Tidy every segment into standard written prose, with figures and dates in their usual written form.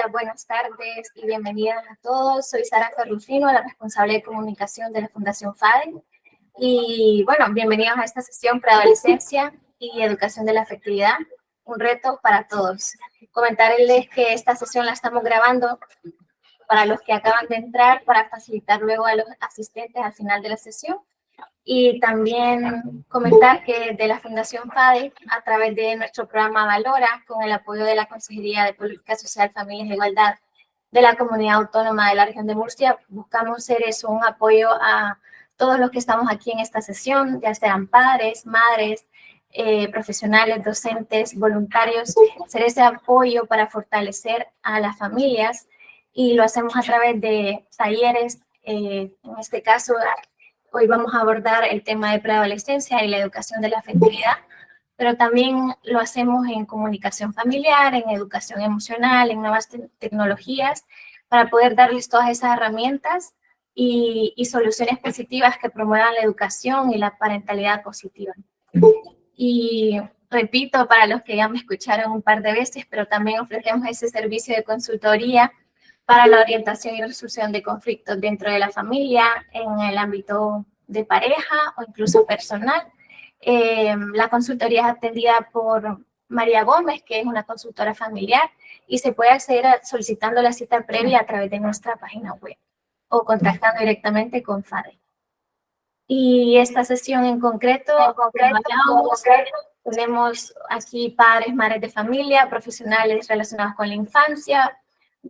Hola, buenas tardes y bienvenidas a todos. Soy Sara Ferrufino, la responsable de comunicación de la Fundación FADE. Y bueno, bienvenidos a esta sesión Preadolescencia y Educación de la Afectividad, un reto para todos. Comentarles que esta sesión la estamos grabando para los que acaban de entrar, para facilitar luego a los asistentes al final de la sesión. Y también comentar que de la Fundación FADE, a través de nuestro programa Valora, con el apoyo de la Consejería de Política Social, Familias e Igualdad de la Comunidad Autónoma de la Región de Murcia, buscamos ser eso, un apoyo a todos los que estamos aquí en esta sesión, ya sean padres, madres, profesionales, docentes, voluntarios, ser ese apoyo para fortalecer a las familias, y lo hacemos a través de talleres, en este caso. Hoy vamos a abordar el tema de preadolescencia y la educación de la afectividad, pero también lo hacemos en comunicación familiar, en educación emocional, en nuevas tecnologías, para poder darles todas esas herramientas y soluciones positivas que promuevan la educación y la parentalidad positiva. Y repito, para los que ya me escucharon un par de veces, pero también ofrecemos ese servicio de consultoría para la orientación y resolución de conflictos dentro de la familia, en el ámbito de pareja o incluso personal. La consultoría es atendida por María Gómez, que es una consultora familiar, y se puede acceder solicitando la cita previa a través de nuestra página web o contactando directamente con FADE. Y esta sesión en concreto, tenemos aquí padres, madres de familia, profesionales relacionados con la infancia,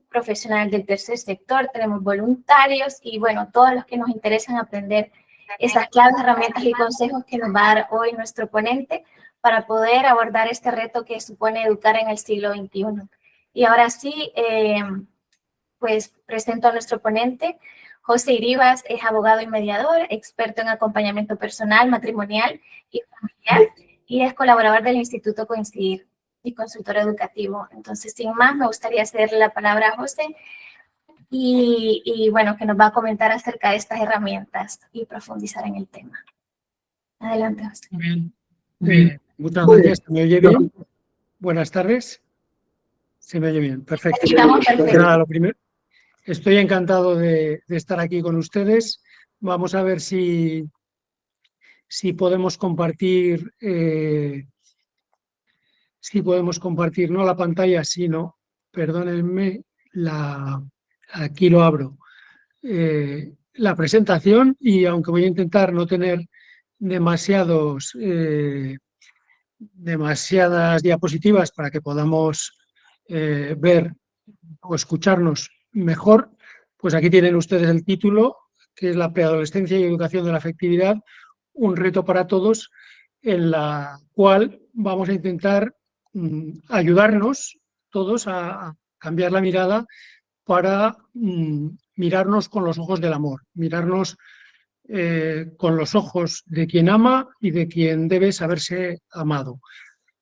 profesionales del tercer sector, tenemos voluntarios y bueno, todos los que nos interesan aprender esas claves, herramientas y consejos que nos va a dar hoy nuestro ponente para poder abordar este reto que supone educar en el siglo XXI. Y ahora sí, pues presento a nuestro ponente. José Iribas es abogado y mediador, experto en acompañamiento personal, matrimonial y familiar, y es colaborador del Instituto Coincidir y consultor educativo. Entonces, sin más, me gustaría cederle la palabra a José y bueno, que nos va a comentar acerca de estas herramientas y profundizar en el tema. Adelante, José. Bien. Muchas gracias. ¿Se me oye bien? Buenas tardes. Se me oye bien. Perfecto. Nada, lo primero, estoy encantado de estar aquí con ustedes. Vamos a ver si podemos compartir, no la pantalla, sino, perdónenme, aquí lo abro, la presentación, y aunque voy a intentar no tener demasiadas diapositivas para que podamos ver o escucharnos mejor, pues aquí tienen ustedes el título, que es la preadolescencia y educación de la afectividad, un reto para todos, en la cual vamos a intentar ayudarnos todos a cambiar la mirada para mirarnos con los ojos del amor, mirarnos con los ojos de quien ama y de quien debe saberse amado.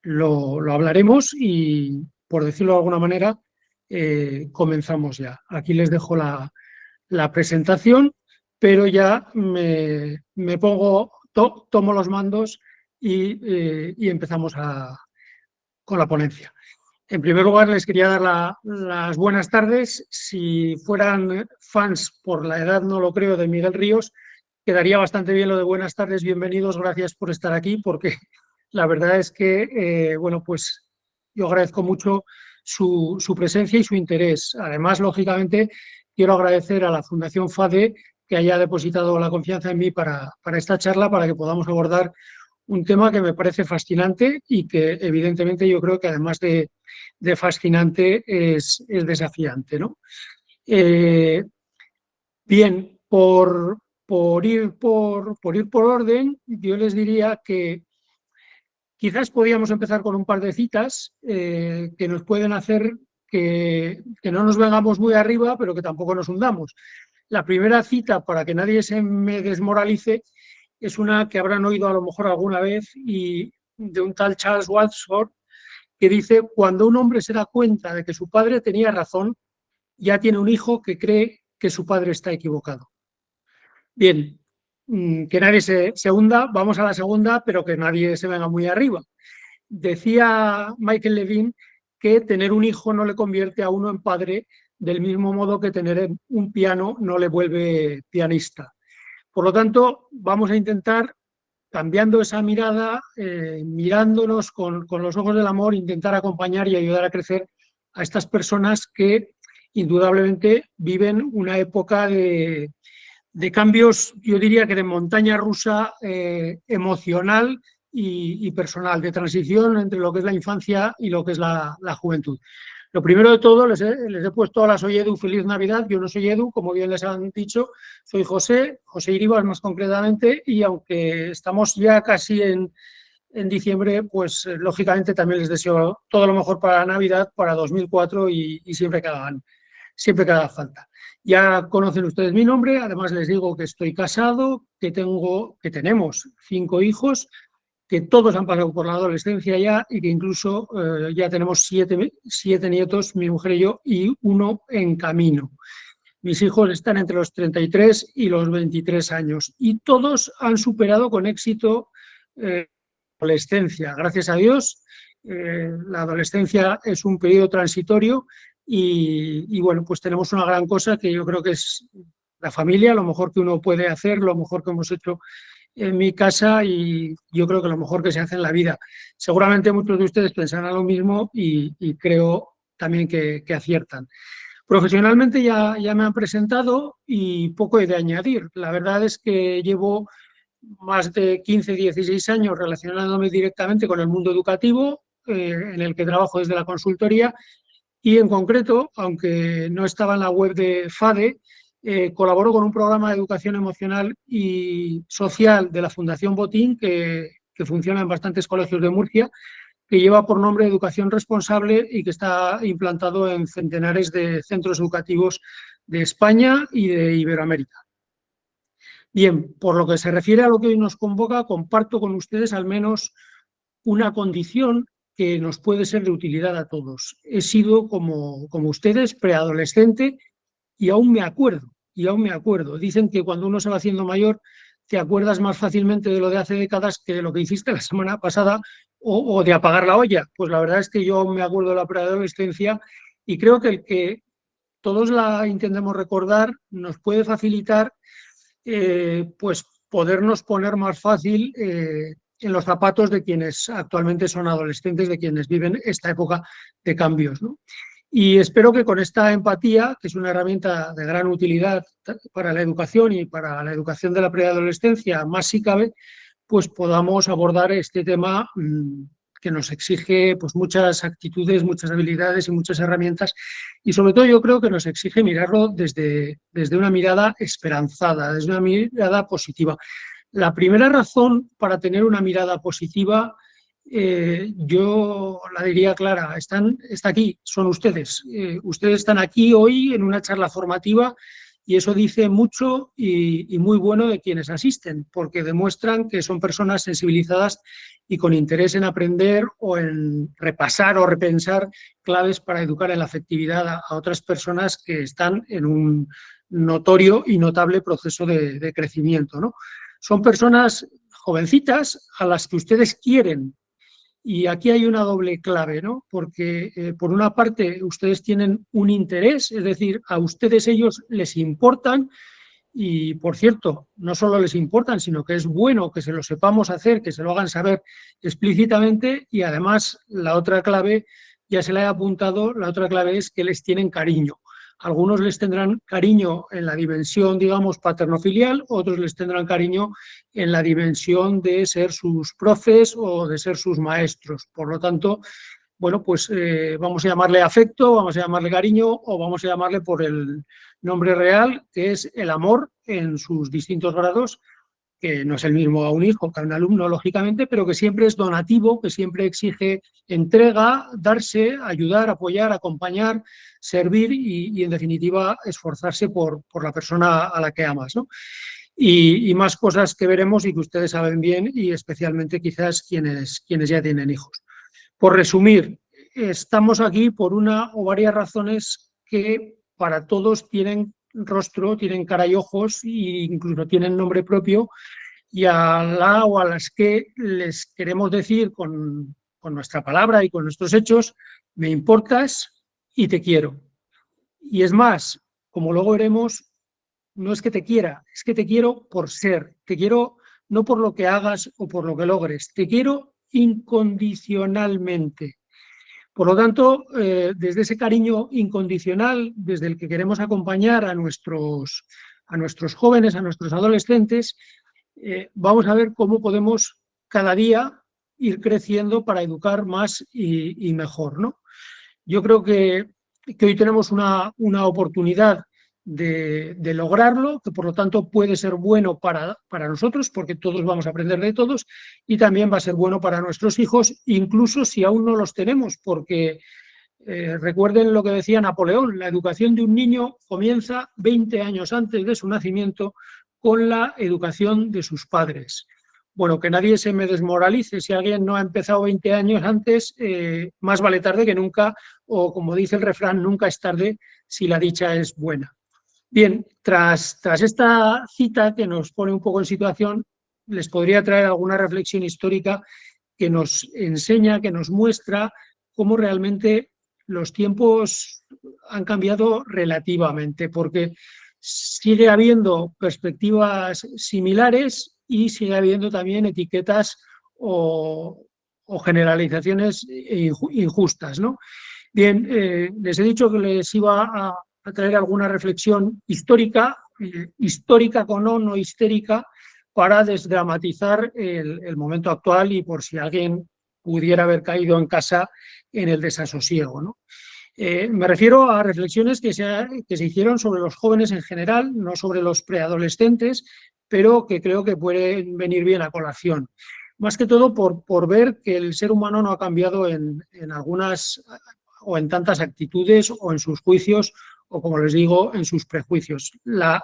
Lo hablaremos y, por decirlo de alguna manera, comenzamos ya. Aquí les dejo la presentación, pero ya me pongo, tomo los mandos y empezamos con la ponencia. En primer lugar, les quería dar las buenas tardes. Si fueran fans, por la edad no lo creo, de Miguel Ríos, quedaría bastante bien lo de buenas tardes, bienvenidos, gracias por estar aquí, porque la verdad es que, bueno, pues yo agradezco mucho su presencia y su interés. Además, lógicamente, quiero agradecer a la Fundación FADE que haya depositado la confianza en mí para esta charla, para que podamos abordar un tema que me parece fascinante y que, evidentemente, yo creo que además de fascinante es desafiante, ¿no? Bien, por ir por orden, yo les diría que quizás podíamos empezar con un par de citas que nos pueden hacer que no nos vengamos muy arriba, pero que tampoco nos hundamos. La primera cita, para que nadie se me desmoralice, es una que habrán oído a lo mejor alguna vez, y de un tal Charles Wadsworth, que dice: cuando un hombre se da cuenta de que su padre tenía razón, ya tiene un hijo que cree que su padre está equivocado. Bien, que nadie se hunda, vamos a la segunda, pero que nadie se venga muy arriba. Decía Michael Levine que tener un hijo no le convierte a uno en padre, del mismo modo que tener un piano no le vuelve pianista. Por lo tanto, vamos a intentar, cambiando esa mirada, mirándonos con los ojos del amor, intentar acompañar y ayudar a crecer a estas personas que indudablemente viven una época de cambios, yo diría que de montaña rusa emocional y personal, de transición entre lo que es la infancia y lo que es la juventud. Lo primero de todo, les he puesto a la Soy Edu feliz Navidad. Yo no soy Edu, como bien les han dicho, soy José Iribas más concretamente, y aunque estamos ya casi en diciembre, pues lógicamente también les deseo todo lo mejor para Navidad, para 2004 y siempre que haga falta. Ya conocen ustedes mi nombre, además les digo que estoy casado, que tenemos 5 hijos, que todos han pasado por la adolescencia ya y que incluso ya tenemos 7 nietos, mi mujer y yo, y 1 en camino. Mis hijos están entre los 33 y los 23 años y todos han superado con éxito la adolescencia. Gracias a Dios, la adolescencia es un periodo transitorio y bueno, pues tenemos una gran cosa que yo creo que es la familia, lo mejor que uno puede hacer, lo mejor que hemos hecho en mi casa y yo creo que lo mejor que se hace en la vida. Seguramente muchos de ustedes pensarán lo mismo y creo también que aciertan. Profesionalmente ya me han presentado y poco he de añadir. La verdad es que llevo más de 15, 16 años relacionándome directamente con el mundo educativo, en el que trabajo desde la consultoría y en concreto, aunque no estaba en la web de FADE, colaboro con un programa de educación emocional y social de la Fundación Botín que funciona en bastantes colegios de Murcia, que lleva por nombre Educación Responsable y que está implantado en centenares de centros educativos de España y de Iberoamérica. Bien, por lo que se refiere a lo que hoy nos convoca, comparto con ustedes al menos una condición que nos puede ser de utilidad a todos. He sido, como ustedes, preadolescente y aún me acuerdo. Dicen que cuando uno se va haciendo mayor te acuerdas más fácilmente de lo de hace décadas que de lo que hiciste la semana pasada o de apagar la olla. Pues la verdad es que yo me acuerdo de la preadolescencia y creo que el que todos la intentemos recordar nos puede facilitar pues podernos poner más fácil en los zapatos de quienes actualmente son adolescentes, de quienes viven esta época de cambios, ¿no? Y espero que con esta empatía, que es una herramienta de gran utilidad para la educación y para la educación de la preadolescencia, más si cabe, pues podamos abordar este tema que nos exige pues muchas actitudes, muchas habilidades y muchas herramientas y sobre todo yo creo que nos exige mirarlo desde una mirada esperanzada, desde una mirada positiva. La primera razón para tener una mirada positiva yo la diría clara, está aquí, son ustedes. Ustedes están aquí hoy en una charla formativa y eso dice mucho y muy bueno de quienes asisten, porque demuestran que son personas sensibilizadas y con interés en aprender o en repasar o repensar claves para educar en la afectividad a otras personas que están en un notorio y notable proceso de crecimiento, ¿no? Son personas jovencitas a las que ustedes quieren. Y aquí hay una doble clave, ¿no? Porque por una parte ustedes tienen un interés, es decir, a ustedes ellos les importan y, por cierto, no solo les importan, sino que es bueno que se lo sepamos hacer, que se lo hagan saber explícitamente y además la otra clave, ya se la he apuntado, la otra clave es que les tienen cariño. Algunos les tendrán cariño en la dimensión, digamos, paterno-filial, otros les tendrán cariño en la dimensión de ser sus profes o de ser sus maestros. Por lo tanto, bueno, pues vamos a llamarle afecto, vamos a llamarle cariño o vamos a llamarle por el nombre real, que es el amor en sus distintos grados, que no es el mismo a un hijo que a un alumno, lógicamente, pero que siempre es donativo, que siempre exige entrega, darse, ayudar, apoyar, acompañar, servir y en definitiva, esforzarse por la persona a la que amas, ¿no? Y más cosas que veremos y que ustedes saben bien y especialmente quizás quienes ya tienen hijos. Por resumir, estamos aquí por una o varias razones que para todos tienen rostro, tienen cara y ojos e incluso tienen nombre propio y a la o a las que les queremos decir con con nuestra palabra y con nuestros hechos, me importas y te quiero. Y es más, como luego veremos, no es que te quiera, es que te quiero por ser, te quiero no por lo que hagas o por lo que logres, te quiero incondicionalmente. Por lo tanto, desde ese cariño incondicional, desde el que queremos acompañar a nuestros jóvenes, a nuestros adolescentes, vamos a ver cómo podemos cada día ir creciendo para educar más y mejor, ¿no? Yo creo que hoy tenemos una oportunidad de lograrlo, que por lo tanto puede ser bueno para nosotros, porque todos vamos a aprender de todos, y también va a ser bueno para nuestros hijos, incluso si aún no los tenemos, porque recuerden lo que decía Napoleón, la educación de un niño comienza 20 años antes de su nacimiento con la educación de sus padres. Bueno, que nadie se me desmoralice, si alguien no ha empezado 20 años antes, más vale tarde que nunca, o como dice el refrán, nunca es tarde si la dicha es buena. Bien, tras esta cita que nos pone un poco en situación, les podría traer alguna reflexión histórica que nos enseña, que nos muestra cómo realmente los tiempos han cambiado relativamente, porque sigue habiendo perspectivas similares y sigue habiendo también etiquetas o generalizaciones injustas, ¿no? Bien, les he dicho que les iba a traer alguna reflexión histórica, histórica con O, no histérica, para desdramatizar el momento actual y por si alguien pudiera haber caído en casa en el desasosiego, ¿no? Me refiero a reflexiones que se hicieron sobre los jóvenes en general, no sobre los preadolescentes, pero que creo que pueden venir bien a colación. Más que todo por ver que el ser humano no ha cambiado en algunas o en tantas actitudes o en sus juicios o, como les digo, en sus prejuicios. La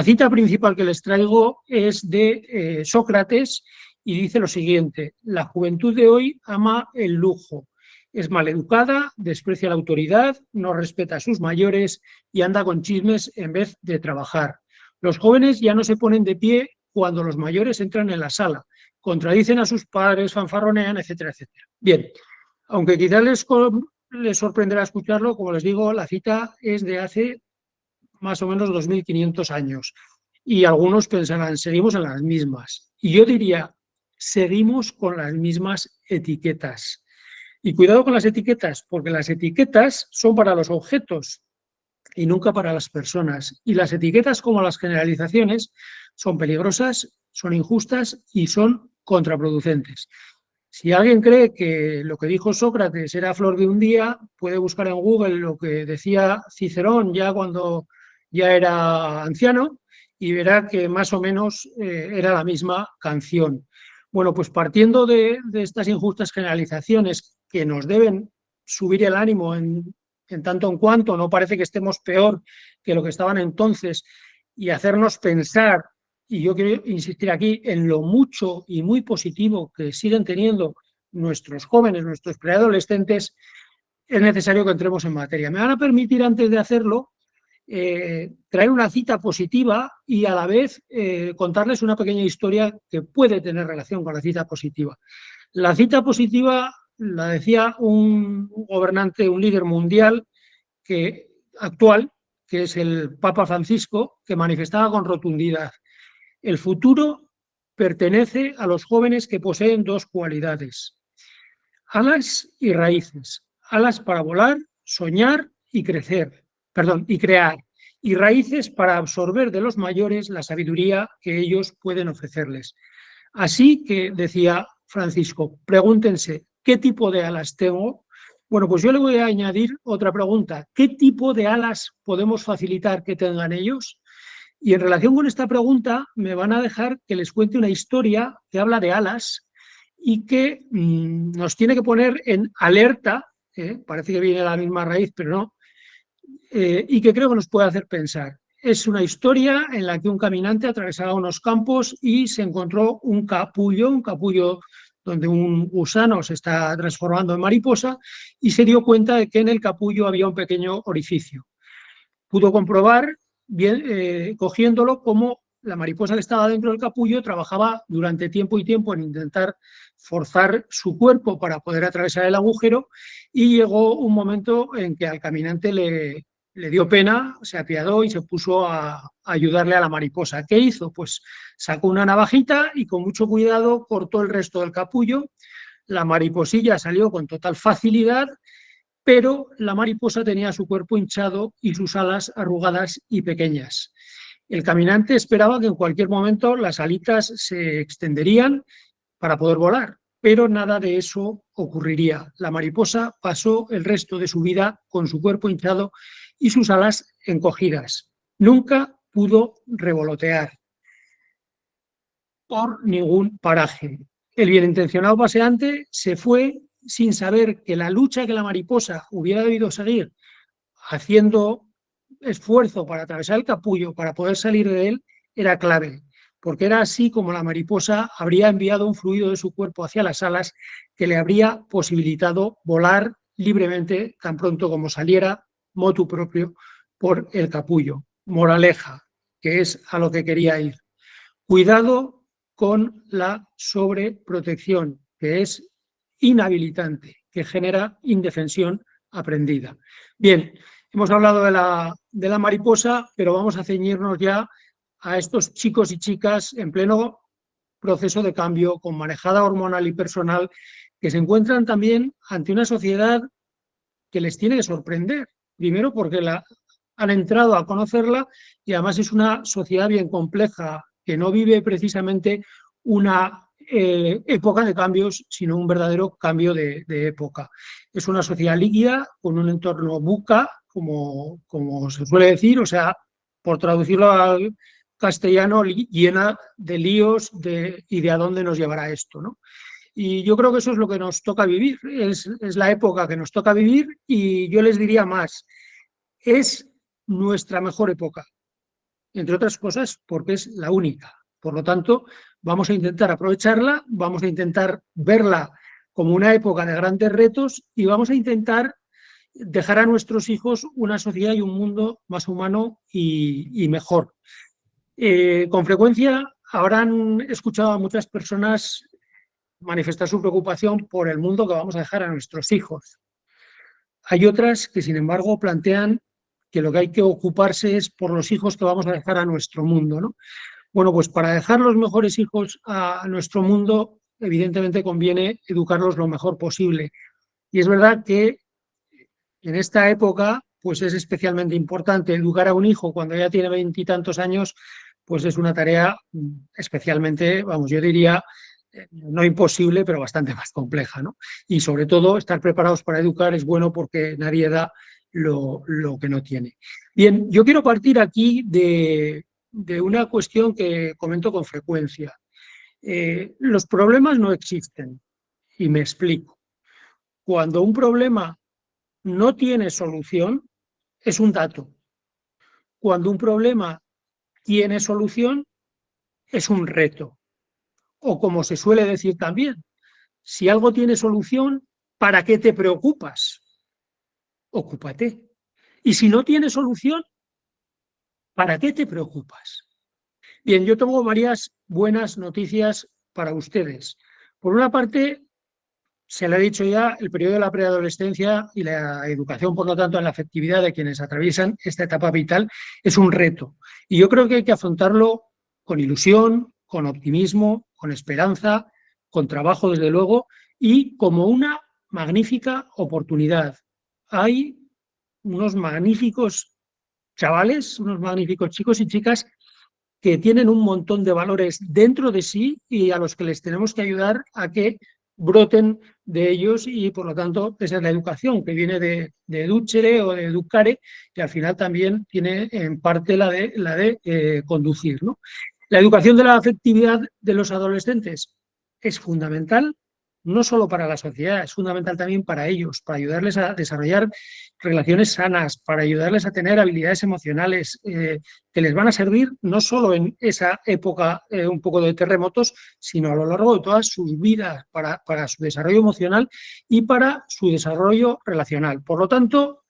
cita principal que les traigo es de Sócrates y dice lo siguiente: la juventud de hoy ama el lujo, es maleducada, desprecia la autoridad, no respeta a sus mayores y anda con chismes en vez de trabajar. Los jóvenes ya no se ponen de pie cuando los mayores entran en la sala, contradicen a sus padres, fanfarronean, etcétera, etcétera. Bien, aunque quizás les sorprenderá escucharlo, como les digo, la cita es de hace más o menos 2.500 años. Y algunos pensarán, seguimos en las mismas. Y yo diría, seguimos con las mismas etiquetas. Y cuidado con las etiquetas, porque las etiquetas son para los objetos y nunca para las personas. Y las etiquetas, como las generalizaciones, son peligrosas, son injustas y son contraproducentes. Si alguien cree que lo que dijo Sócrates era flor de un día, puede buscar en Google lo que decía Cicerón ya cuando ya era anciano y verá que más o menos era la misma canción. Bueno, pues partiendo de estas injustas generalizaciones que nos deben subir el ánimo en tanto en cuanto no parece que estemos peor que lo que estaban entonces y hacernos pensar, y yo quiero insistir aquí en lo mucho y muy positivo que siguen teniendo nuestros jóvenes, nuestros preadolescentes, es necesario que entremos en materia. Me van a permitir, antes de hacerlo, traer una cita positiva y a la vez contarles una pequeña historia que puede tener relación con la cita positiva. La cita positiva la decía un gobernante, un líder mundial actual, que es el Papa Francisco, que manifestaba con rotundidad: el futuro pertenece a los jóvenes que poseen dos cualidades: alas y raíces. Alas para volar, soñar y crecer, y crear, y raíces para absorber de los mayores la sabiduría que ellos pueden ofrecerles. Así que, decía Francisco, pregúntense, ¿qué tipo de alas tengo? Bueno, pues yo le voy a añadir otra pregunta: ¿qué tipo de alas podemos facilitar que tengan ellos? Y en relación con esta pregunta me van a dejar que les cuente una historia que habla de alas y que nos tiene que poner en alerta, parece que viene de la misma raíz, pero no, y que creo que nos puede hacer pensar. Es una historia en la que un caminante atravesaba unos campos y se encontró un capullo donde un gusano se está transformando en mariposa, y se dio cuenta de que en el capullo había un pequeño orificio. Pudo comprobar, bien, cogiéndolo, cómo la mariposa que estaba dentro del capullo trabajaba durante tiempo y tiempo en intentar forzar su cuerpo para poder atravesar el agujero, y llegó un momento en que al caminante le dio pena, se apiadó y se puso a ayudarle a la mariposa. ¿Qué hizo? Pues sacó una navajita y con mucho cuidado cortó el resto del capullo. La mariposilla salió con total facilidad, pero la mariposa tenía su cuerpo hinchado y sus alas arrugadas y pequeñas. El caminante esperaba que en cualquier momento las alitas se extenderían para poder volar, pero nada de eso ocurriría. La mariposa pasó el resto de su vida con su cuerpo hinchado y sus alas encogidas. Nunca pudo revolotear por ningún paraje. El bienintencionado paseante se fue sin saber que la lucha que la mariposa hubiera debido seguir haciendo esfuerzo para atravesar el capullo, para poder salir de él, era clave, porque era así como la mariposa habría enviado un fluido de su cuerpo hacia las alas que le habría posibilitado volar libremente tan pronto como saliera motu propio por el capullo. Moraleja, que es a lo que quería ir. Cuidado con la sobreprotección, que es inhabilitante, que genera indefensión aprendida. Bien, hemos hablado de la mariposa, pero vamos a ceñirnos ya a estos chicos y chicas en pleno proceso de cambio, con manejada hormonal y personal, que se encuentran también ante una sociedad que les tiene que sorprender. Primero porque han entrado a conocerla, y además es una sociedad bien compleja, que no vive precisamente una época de cambios, sino un verdadero cambio de época. Es una sociedad líquida, con un entorno buca, como se suele decir, o sea, por traducirlo al castellano, llena de líos y de a dónde nos llevará esto, ¿no? Y yo creo que eso es lo que nos toca vivir, es la época que nos toca vivir, y yo les diría más, es nuestra mejor época, entre otras cosas porque es la única. Por lo tanto, vamos a intentar aprovecharla, vamos a intentar verla como una época de grandes retos, y vamos a intentar dejar a nuestros hijos una sociedad y un mundo más humano y mejor. Con frecuencia habrán escuchado a muchas personas manifestar su preocupación por el mundo que vamos a dejar a nuestros hijos. Hay otras que, sin embargo, plantean que lo que hay que ocuparse es por los hijos que vamos a dejar a nuestro mundo, ¿no? Bueno, pues para dejar los mejores hijos a nuestro mundo, evidentemente conviene educarlos lo mejor posible. Y es verdad que en esta época, pues es especialmente importante educar a un hijo cuando ya tiene 20 y tantos años, pues es una tarea especialmente, vamos, yo diría, no imposible, pero bastante más compleja, ¿no? Y sobre todo, estar preparados para educar es bueno porque nadie da lo que no tiene. Bien, yo quiero partir aquí de una cuestión que comento con frecuencia. Los problemas no existen, y me explico. Cuando un problema no tiene solución, es un dato. Cuando un problema tiene solución, es un reto. O como se suele decir también, si algo tiene solución, ¿para qué te preocupas? Ocúpate. Y si no tiene solución, ¿para qué te preocupas? Bien, yo tengo varias buenas noticias para ustedes. Por una parte, se le ha dicho ya, el periodo de la preadolescencia y la educación, por lo tanto, en la afectividad de quienes atraviesan esta etapa vital es un reto. Y yo creo que hay que afrontarlo con ilusión, con optimismo, con esperanza, con trabajo, desde luego, y como una magnífica oportunidad. Hay unos magníficos chavales, unos magníficos chicos y chicas que tienen un montón de valores dentro de sí y a los que les tenemos que ayudar a que broten de ellos, y por lo tanto esa es la educación que viene de educere o de educare, que al final también tiene en parte la de conducir, ¿no? La educación de la afectividad de los adolescentes es fundamental, no solo para la sociedad, es fundamental también para ellos, para ayudarles a desarrollar relaciones sanas, para ayudarles a tener habilidades emocionales que les van a servir no solo en esa época un poco de terremotos, sino a lo largo de todas sus vidas, para su desarrollo emocional y para su desarrollo relacional. Por lo tanto,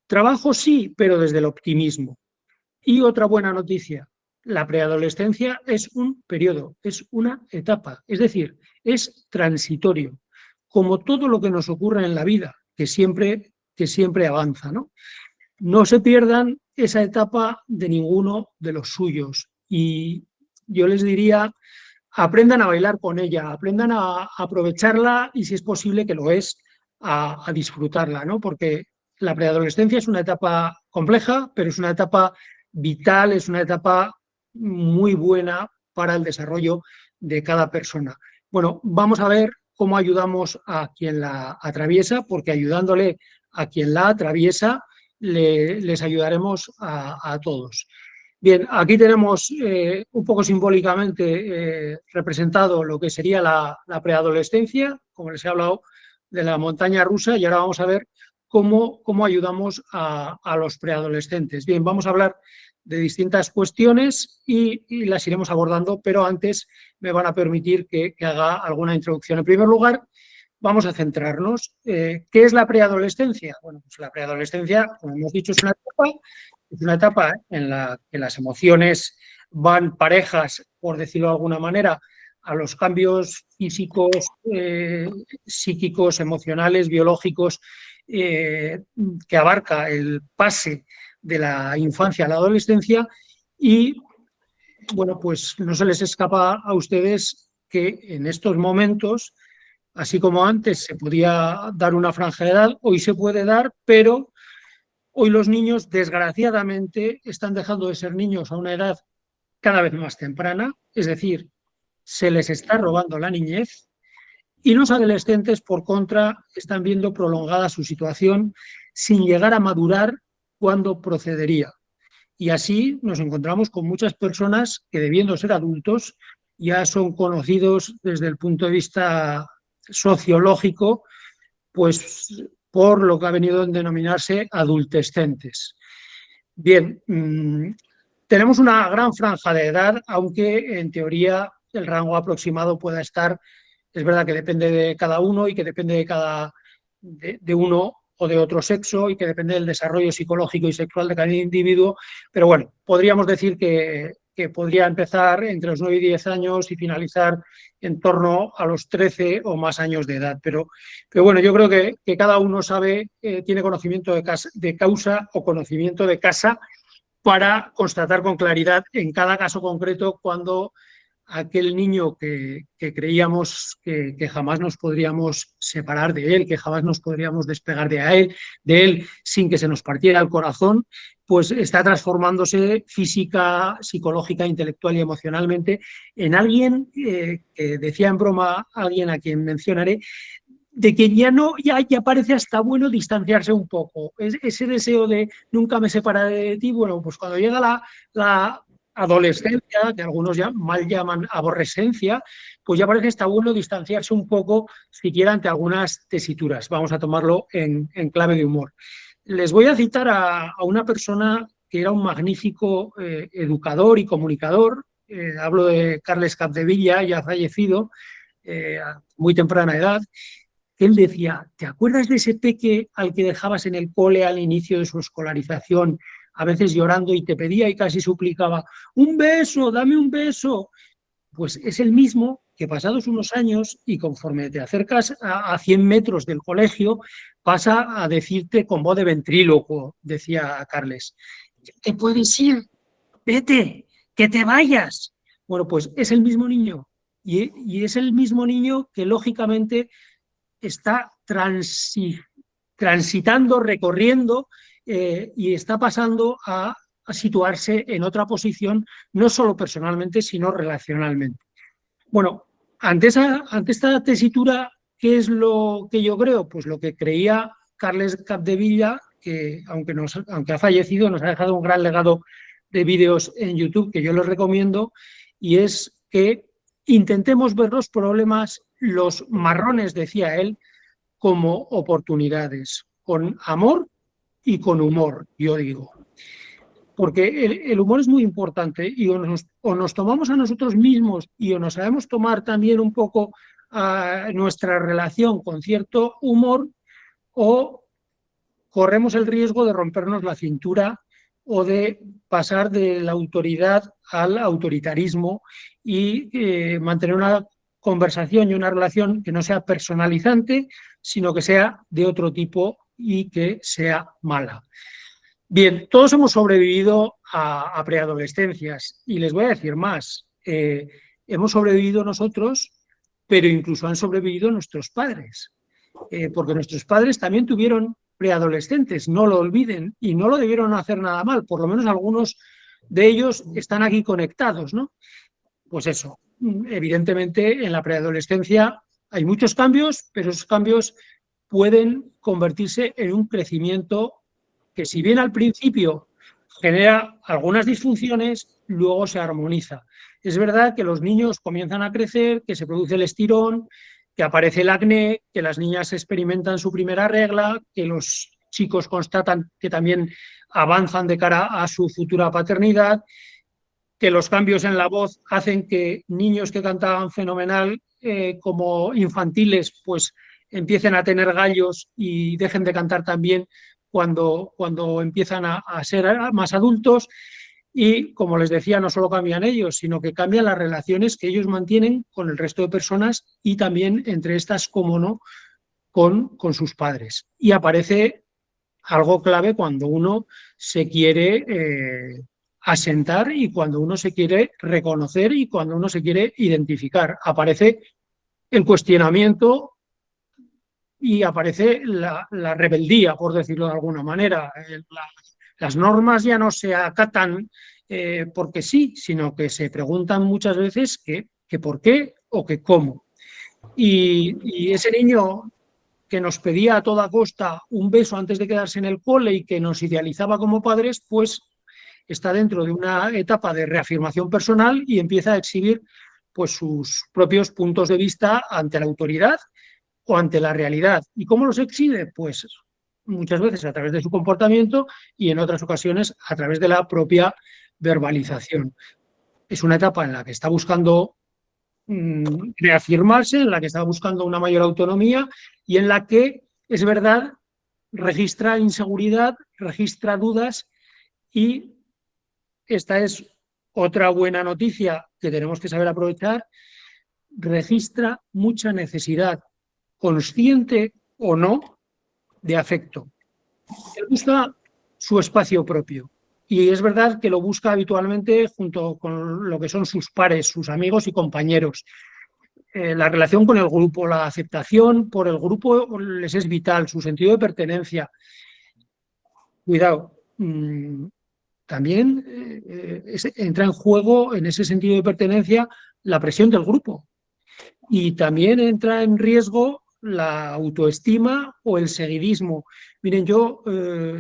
trabajo sí, pero desde el optimismo. Y otra buena noticia, la preadolescencia es un periodo, es una etapa, es decir, es transitorio, como todo lo que nos ocurre en la vida, que siempre avanza, ¿no? No se pierdan esa etapa de ninguno de los suyos. Y yo les diría, aprendan a bailar con ella, aprendan a aprovecharla y, si es posible, que lo es, a disfrutarla, ¿no? Porque la preadolescencia es una etapa compleja, pero es una etapa vital, es una etapa muy buena para el desarrollo de cada persona. Bueno, vamos a ver cómo ayudamos a quien la atraviesa, porque ayudándole a quien la atraviesa, les ayudaremos a todos. Bien, aquí tenemos un poco simbólicamente representado lo que sería la preadolescencia, como les he hablado de la montaña rusa, y ahora vamos a ver cómo ayudamos a los preadolescentes. Bien, vamos a hablar de distintas cuestiones y las iremos abordando, pero antes me van a permitir que haga alguna introducción. En primer lugar, vamos a centrarnos. ¿Qué es la preadolescencia? Bueno, pues la preadolescencia, como hemos dicho, es una etapa en la que las emociones van parejas, por decirlo de alguna manera, a los cambios físicos, psíquicos, emocionales, biológicos, que abarca el pase de la infancia a la adolescencia. Y bueno, pues no se les escapa a ustedes que en estos momentos, así como antes se podía dar una franja de edad, hoy se puede dar, pero hoy los niños, desgraciadamente, están dejando de ser niños a una edad cada vez más temprana, es decir, se les está robando la niñez, y los adolescentes, por contra, están viendo prolongada su situación sin llegar a madurar cuando procedería. Y así nos encontramos con muchas personas que, debiendo ser adultos, ya son conocidos desde el punto de vista sociológico, pues por lo que ha venido a denominarse adultescentes. Bien, tenemos una gran franja de edad, aunque en teoría el rango aproximado pueda estar, es verdad que depende de cada uno y que depende de uno o de otro sexo y que depende del desarrollo psicológico y sexual de cada individuo, pero bueno, podríamos decir que podría empezar entre los 9 y 10 años y finalizar en torno a los 13 o más años de edad. Pero bueno, yo creo que cada uno sabe, tiene conocimiento de causa o conocimiento de casa para constatar con claridad en cada caso concreto cuando aquel niño que creíamos que jamás nos podríamos separar de él, que jamás nos podríamos despegar de él sin que se nos partiera el corazón, pues está transformándose física, psicológica, intelectual y emocionalmente en alguien que decía en broma alguien a quien mencionaré, de que ya parece hasta bueno distanciarse un poco. Ese deseo de nunca me separaré de ti, bueno, pues cuando llega la adolescencia, que algunos ya mal llaman aborrescencia, pues ya parece que está bueno distanciarse un poco, siquiera ante algunas tesituras. Vamos a tomarlo en clave de humor. Les voy a citar a una persona que era un magnífico educador y comunicador. Hablo de Carles Capdevila, ya fallecido, a muy temprana edad. Él decía, ¿te acuerdas de ese peque al que dejabas en el cole al inicio de su escolarización, a veces llorando y te pedía y casi suplicaba, un beso, dame un beso? Pues es el mismo que, pasados unos años y conforme te acercas a 100 metros del colegio, pasa a decirte con voz de ventrílocuo, decía Carles, te puedes ir, vete, que te vayas. Bueno, pues es el mismo niño y es el mismo niño que lógicamente está transitando, recorriendo y está pasando a situarse en otra posición, no solo personalmente, sino relacionalmente. Bueno, ante esta tesitura, ¿qué es lo que yo creo? Pues lo que creía Carles Capdevila, que aunque ha fallecido, nos ha dejado un gran legado de vídeos en YouTube que yo les recomiendo, y es que intentemos ver los problemas, los marrones, decía él, como oportunidades, con amor y con humor, yo digo. Porque el humor es muy importante y o nos tomamos a nosotros mismos y o nos sabemos tomar también un poco nuestra relación con cierto humor, o corremos el riesgo de rompernos la cintura o de pasar de la autoridad al autoritarismo y mantener una conversación y una relación que no sea personalizante, sino que sea de otro tipo y que sea mala. Bien, todos hemos sobrevivido a preadolescencias y les voy a decir más. Hemos sobrevivido nosotros, pero incluso han sobrevivido nuestros padres, porque nuestros padres también tuvieron preadolescentes, no lo olviden, y no lo debieron hacer nada mal, por lo menos algunos de ellos están aquí conectados, ¿no? Pues eso, evidentemente en la preadolescencia hay muchos cambios, pero esos cambios pueden convertirse en un crecimiento que, si bien al principio genera algunas disfunciones, luego se armoniza. Es verdad que los niños comienzan a crecer, que se produce el estirón, que aparece el acné, que las niñas experimentan su primera regla, que los chicos constatan que también avanzan de cara a su futura paternidad, que los cambios en la voz hacen que niños que cantaban fenomenal como infantiles, pues empiecen a tener gallos y dejen de cantar también cuando empiezan a ser más adultos. Y, como les decía, no solo cambian ellos, sino que cambian las relaciones que ellos mantienen con el resto de personas y también entre estas, como no, con sus padres. Y aparece algo clave cuando uno se quiere asentar y cuando uno se quiere reconocer y cuando uno se quiere identificar. Aparece el cuestionamiento y aparece la rebeldía, por decirlo de alguna manera. Las normas ya no se acatan porque sí, sino que se preguntan muchas veces que por qué o que cómo. Y ese niño que nos pedía a toda costa un beso antes de quedarse en el cole y que nos idealizaba como padres, pues está dentro de una etapa de reafirmación personal y empieza a exhibir pues sus propios puntos de vista ante la autoridad o ante la realidad. ¿Y cómo los exhibe? Pues muchas veces a través de su comportamiento y en otras ocasiones a través de la propia verbalización. Es una etapa en la que está buscando reafirmarse, en la que está buscando una mayor autonomía y en la que, es verdad, registra inseguridad, registra dudas, y esta es otra buena noticia que tenemos que saber aprovechar: registra mucha necesidad, consciente o no, de afecto. Él busca su espacio propio. Y es verdad que lo busca habitualmente junto con lo que son sus pares, sus amigos y compañeros. La relación con el grupo, la aceptación por el grupo les es vital, su sentido de pertenencia. Cuidado, también entra en juego en ese sentido de pertenencia la presión del grupo y también entra en riesgo la autoestima o el seguidismo. Miren, yo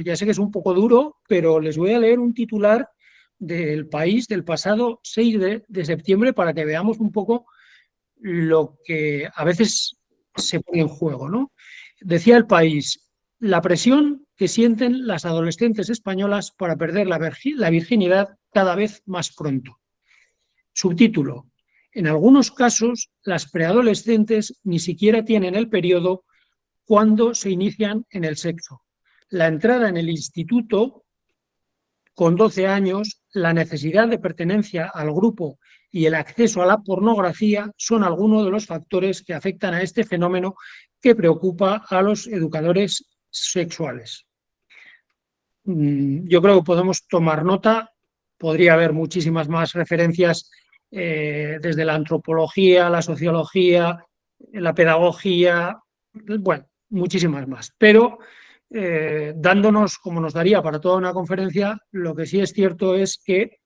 ya sé que es un poco duro, pero les voy a leer un titular del País del pasado 6 de septiembre para que veamos un poco lo que a veces se pone en juego, ¿no? Decía El País: la presión que sienten las adolescentes españolas para perder la virginidad cada vez más pronto. Subtítulo: en algunos casos, las preadolescentes ni siquiera tienen el periodo cuando se inician en el sexo. La entrada en el instituto con 12 años, la necesidad de pertenencia al grupo y el acceso a la pornografía son algunos de los factores que afectan a este fenómeno que preocupa a los educadores sexuales. Yo creo que podemos tomar nota, podría haber muchísimas más referencias desde la antropología, la sociología, la pedagogía, bueno, muchísimas más, pero dándonos, como nos daría para toda una conferencia, lo que sí es cierto es que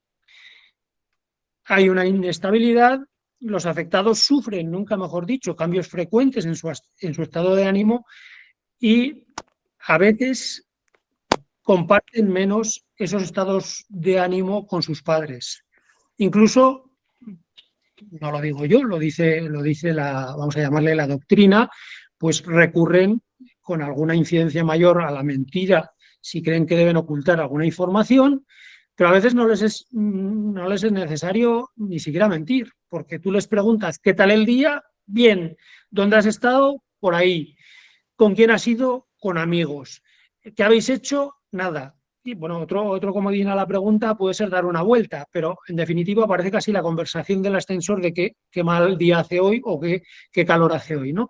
hay una inestabilidad, los afectados sufren, nunca mejor dicho, cambios frecuentes en su estado de ánimo y a veces comparten menos esos estados de ánimo con sus padres. Incluso, no lo digo yo, lo dice la, vamos a llamarle la doctrina, pues recurren con alguna incidencia mayor a la mentira si creen que deben ocultar alguna información, pero a veces no les es necesario ni siquiera mentir, porque tú les preguntas: ¿qué tal el día? Bien. ¿Dónde has estado? Por ahí. ¿Con quién has ido? Con amigos. ¿Qué habéis hecho? Nada. Y bueno, otro comodín a la pregunta puede ser dar una vuelta, pero en definitiva parece casi la conversación del ascensor de qué mal día hace hoy o qué calor hace hoy, ¿no?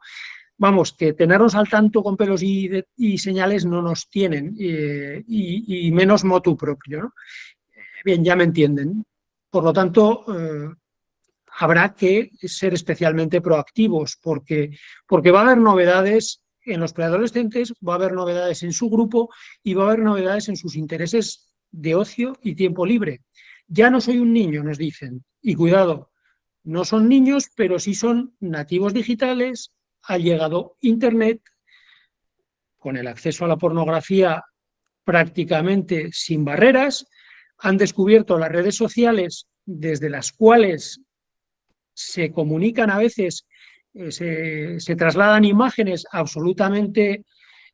Vamos, que tenernos al tanto con pelos y señales no nos tienen, y menos motu propio, ¿no? Bien, ya me entienden. Por lo tanto, habrá que ser especialmente proactivos porque va a haber novedades en los preadolescentes, va a haber novedades en su grupo y va a haber novedades en sus intereses de ocio y tiempo libre. Ya no soy un niño, nos dicen. Y cuidado, no son niños, pero sí son nativos digitales, ha llegado Internet con el acceso a la pornografía prácticamente sin barreras, han descubierto las redes sociales desde las cuales se comunican a veces, se trasladan imágenes absolutamente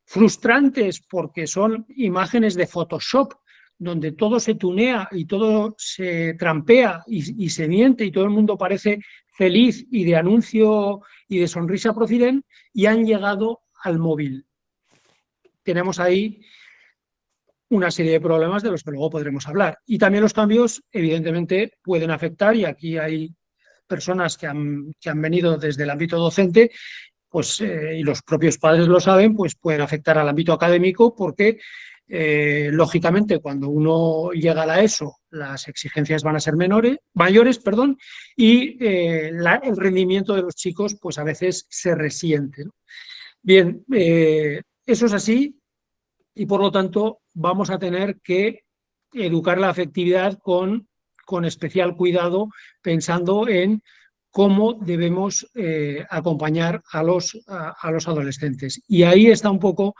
frustrantes porque son imágenes de Photoshop, donde todo se tunea y todo se trampea y se miente y todo el mundo parece feliz y de anuncio y de sonrisa profiden, y han llegado al móvil. Tenemos ahí una serie de problemas de los que luego podremos hablar. Y también los cambios, evidentemente, pueden afectar, y aquí hay personas que han venido desde el ámbito docente, pues, y los propios padres lo saben, pues pueden afectar al ámbito académico porque, lógicamente, cuando uno llega a la ESO, las exigencias van a ser mayores, perdón, y el rendimiento de los chicos, pues a veces se resiente, ¿no? Bien, eso es así y por lo tanto vamos a tener que educar la afectividad con especial cuidado, pensando en cómo debemos acompañar a los adolescentes. Y ahí está un poco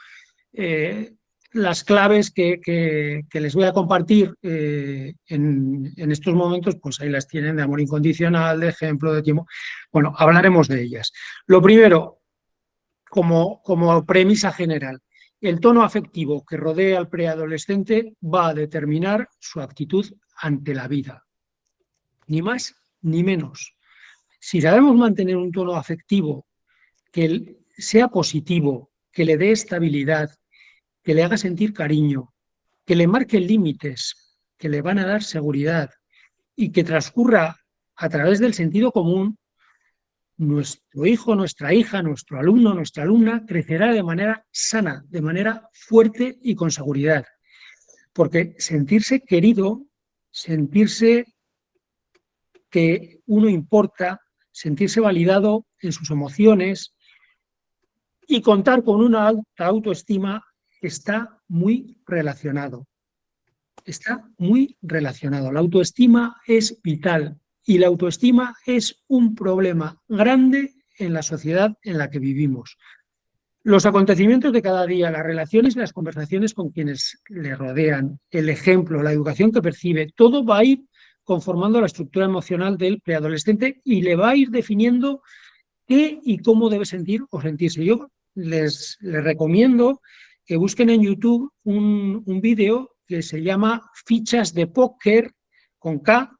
las claves que les voy a compartir en estos momentos, pues ahí las tienen, de amor incondicional, de ejemplo, de tiempo. Bueno, hablaremos de ellas. Lo primero, como premisa general, el tono afectivo que rodea al preadolescente va a determinar su actitud ante la vida, ni más ni menos. Si sabemos mantener un tono afectivo que sea positivo, que le dé estabilidad, que le haga sentir cariño, que le marque límites, que le van a dar seguridad y que transcurra a través del sentido común, nuestro hijo, nuestra hija, nuestro alumno, nuestra alumna crecerá de manera sana, de manera fuerte y con seguridad. Porque sentirse querido, sentirse que uno importa, sentirse validado en sus emociones y contar con una alta autoestima está muy relacionado. Está muy relacionado. La autoestima es vital y la autoestima es un problema grande en la sociedad en la que vivimos. Los acontecimientos de cada día, las relaciones y las conversaciones con quienes le rodean, el ejemplo, la educación que percibe, todo va a ir conformando la estructura emocional del preadolescente y le va a ir definiendo qué y cómo debe sentir o sentirse. Yo les recomiendo que busquen en YouTube un vídeo que se llama Fichas de Póker con K,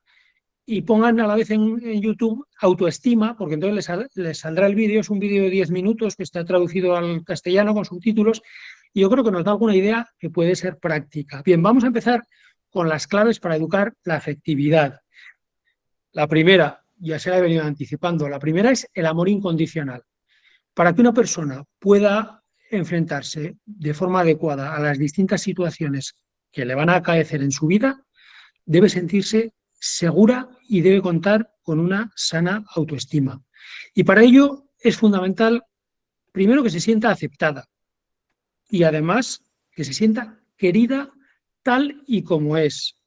y pongan a la vez en YouTube autoestima, porque entonces les saldrá el vídeo. Es un vídeo de 10 minutos que está traducido al castellano con subtítulos y yo creo que nos da alguna idea que puede ser práctica. Bien, vamos a empezar con las claves para educar la afectividad. La primera, ya se la he venido anticipando, la primera es el amor incondicional. Para que una persona pueda enfrentarse de forma adecuada a las distintas situaciones que le van a acaecer en su vida, debe sentirse segura y debe contar con una sana autoestima. Y para ello es fundamental, primero, que se sienta aceptada y además que se sienta querida tal y como es,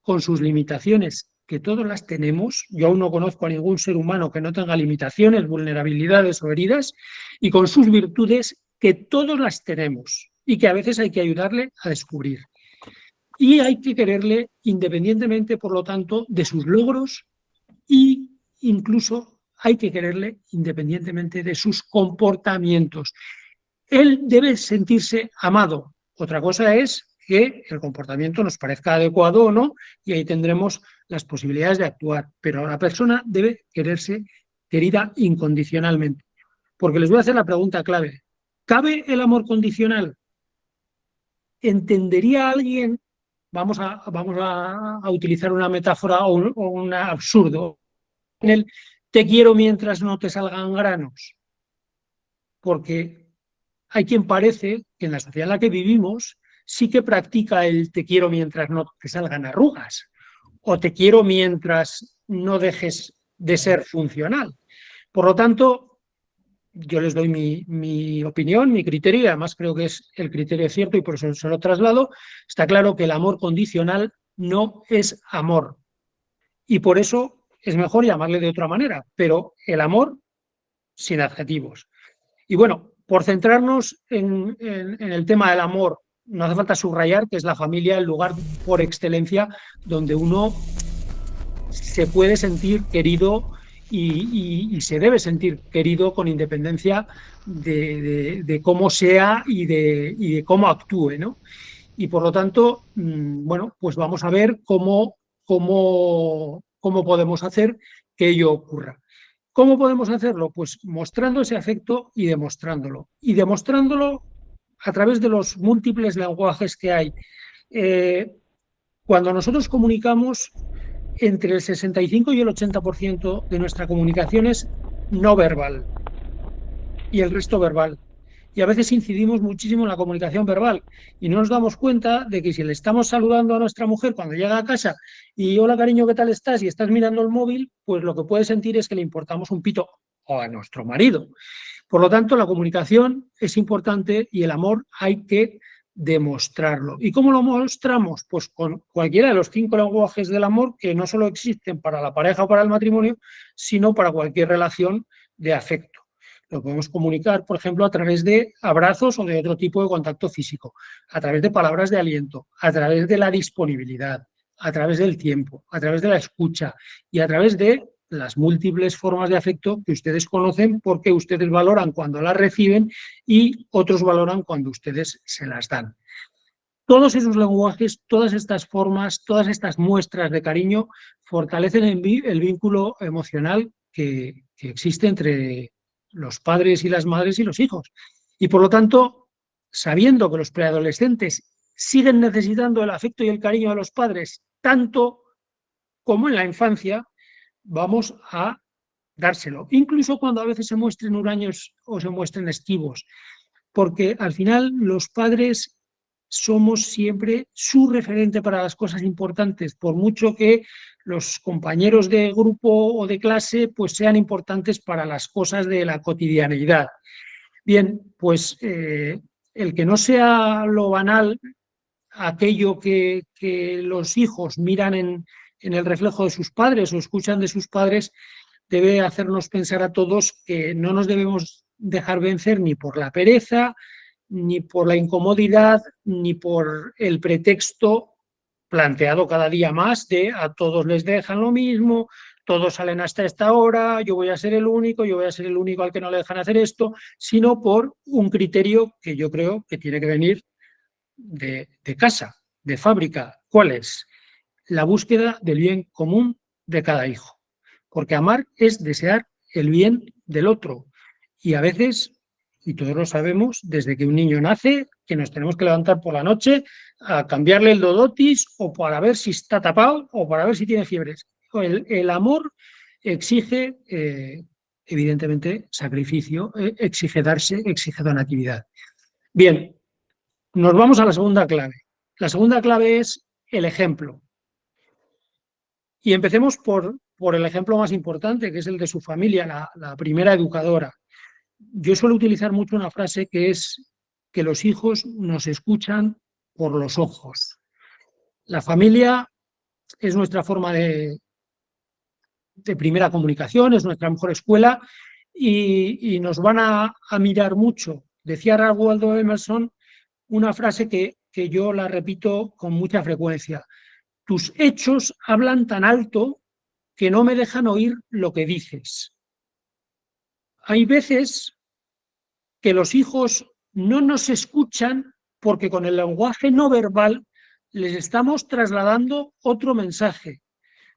con sus limitaciones, que todos las tenemos. Yo aún no conozco a ningún ser humano que no tenga limitaciones, vulnerabilidades o heridas, y con sus virtudes, que todos las tenemos y que a veces hay que ayudarle a descubrir. Y hay que quererle independientemente, por lo tanto, de sus logros, e incluso hay que quererle independientemente de sus comportamientos. Él debe sentirse amado. Otra cosa es que el comportamiento nos parezca adecuado o no, y ahí tendremos las posibilidades de actuar. Pero la persona debe quererse querida incondicionalmente. Porque les voy a hacer la pregunta clave. ¿Cabe el amor condicional? ¿entendería alguien, vamos a utilizar una metáfora o un absurdo, en el te quiero mientras no te salgan granos? Porque hay quien parece que en la sociedad en la que vivimos sí que practica el te quiero mientras no te salgan arrugas o te quiero mientras no dejes de ser funcional. Por lo tanto, yo les doy mi opinión, mi criterio, y además creo que es el criterio cierto y por eso se lo traslado. Está claro que el amor condicional no es amor y por eso es mejor llamarle de otra manera, pero el amor sin adjetivos. Y bueno, por centrarnos en el tema del amor, no hace falta subrayar que es la familia el lugar por excelencia donde uno se puede sentir querido y se debe sentir querido con independencia de cómo sea y de cómo actúe, ¿no? Y por lo tanto, bueno, pues vamos a ver cómo podemos hacer que ello ocurra. ¿Cómo podemos hacerlo? Pues mostrando ese afecto y demostrándolo. Y demostrándolo a través de los múltiples lenguajes que hay. Cuando nosotros comunicamos, entre el 65 y el 80% de nuestra comunicación es no verbal y el resto verbal. Y a veces incidimos muchísimo en la comunicación verbal y no nos damos cuenta de que si le estamos saludando a nuestra mujer cuando llega a casa y hola cariño, ¿qué tal estás? Y estás mirando el móvil, pues lo que puede sentir es que le importamos un pito o a nuestro marido. Por lo tanto, la comunicación es importante y el amor hay que demostrarlo. ¿Y cómo lo mostramos? Pues con cualquiera de los 5 lenguajes del amor que no solo existen para la pareja o para el matrimonio, sino para cualquier relación de afecto. Lo podemos comunicar, por ejemplo, a través de abrazos o de otro tipo de contacto físico, a través de palabras de aliento, a través de la disponibilidad, a través del tiempo, a través de la escucha y a través de las múltiples formas de afecto que ustedes conocen porque ustedes valoran cuando las reciben y otros valoran cuando ustedes se las dan. Todos esos lenguajes, todas estas formas, todas estas muestras de cariño fortalecen el vínculo emocional que existe entre los padres y las madres y los hijos. Y por lo tanto, sabiendo que los preadolescentes siguen necesitando el afecto y el cariño de los padres tanto como en la infancia, vamos a dárselo, incluso cuando a veces se muestren huraños o se muestren esquivos, porque al final los padres somos siempre su referente para las cosas importantes, por mucho que los compañeros de grupo o de clase pues sean importantes para las cosas de la cotidianeidad. Bien, pues el que no sea lo banal, aquello que los hijos miran en el reflejo de sus padres o escuchan de sus padres, debe hacernos pensar a todos que no nos debemos dejar vencer ni por la pereza, ni por la incomodidad, ni por el pretexto planteado cada día más de a todos les dejan lo mismo, todos salen hasta esta hora, yo voy a ser el único, yo voy a ser el único al que no le dejan hacer esto, sino por un criterio que yo creo que tiene que venir de casa, de fábrica. ¿Cuál es? La búsqueda del bien común de cada hijo. Porque amar es desear el bien del otro. Y a veces, y todos lo sabemos, desde que un niño nace, que nos tenemos que levantar por la noche a cambiarle el dodotis o para ver si está tapado o para ver si tiene fiebres. El amor exige, evidentemente, sacrificio, exige darse, exige donatividad. Bien, nos vamos a la segunda clave. La segunda clave es el ejemplo. Y empecemos por el ejemplo más importante, que es el de su familia, la primera educadora. Yo suelo utilizar mucho una frase que es que los hijos nos escuchan por los ojos. La familia es nuestra forma de primera comunicación, es nuestra mejor escuela y nos van a mirar mucho. Decía Ralph Waldo Emerson una frase que yo la repito con mucha frecuencia. Tus hechos hablan tan alto que no me dejan oír lo que dices. Hay veces que los hijos no nos escuchan porque con el lenguaje no verbal les estamos trasladando otro mensaje.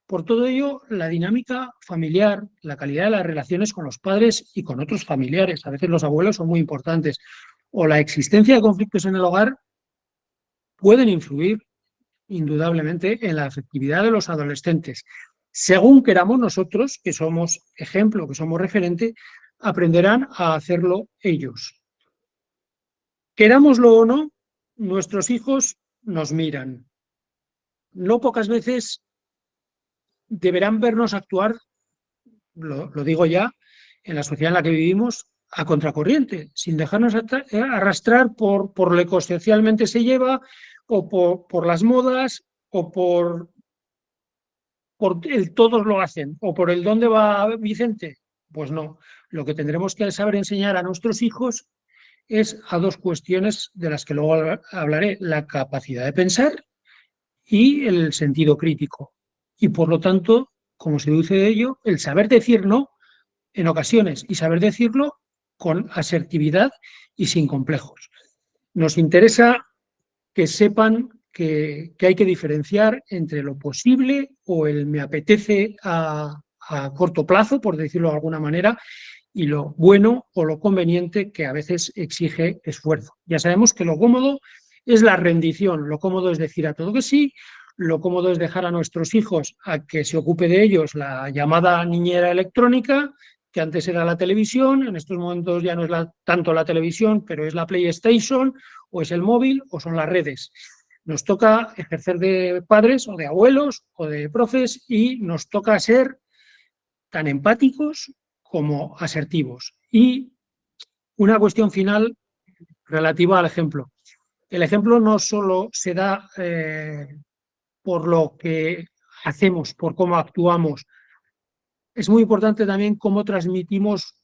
Por todo ello, la dinámica familiar, la calidad de las relaciones con los padres y con otros familiares, a veces los abuelos son muy importantes, o la existencia de conflictos en el hogar pueden influir indudablemente en la afectividad de los adolescentes. Según queramos nosotros, que somos ejemplo, que somos referente, aprenderán a hacerlo ellos. Querámoslo o no, nuestros hijos nos miran. No pocas veces deberán vernos actuar, lo digo ya, en la sociedad en la que vivimos, a contracorriente, sin dejarnos arrastrar por lo que socialmente se lleva, o por las modas, o por el todos lo hacen, o por el dónde va Vicente. Pues no, lo que tendremos que saber enseñar a nuestros hijos es a dos cuestiones de las que luego hablaré: la capacidad de pensar y el sentido crítico. Y por lo tanto, como se deduce de ello, el saber decir no en ocasiones, y saber decirlo con asertividad y sin complejos. Nos interesa que sepan que hay que diferenciar entre lo posible o el me apetece a corto plazo, por decirlo de alguna manera, y lo bueno o lo conveniente, que a veces exige esfuerzo. Ya sabemos que lo cómodo es la rendición, lo cómodo es decir a todo que sí, lo cómodo es dejar a nuestros hijos a que se ocupe de ellos la llamada niñera electrónica, que antes era la televisión, en estos momentos ya no es tanto la televisión, pero es la PlayStation, o es el móvil, o son las redes. Nos toca ejercer de padres o de abuelos o de profes, y nos toca ser tan empáticos como asertivos. Y una cuestión final relativa al ejemplo. El ejemplo no solo se da por lo que hacemos, por cómo actuamos. Es muy importante también cómo transmitimos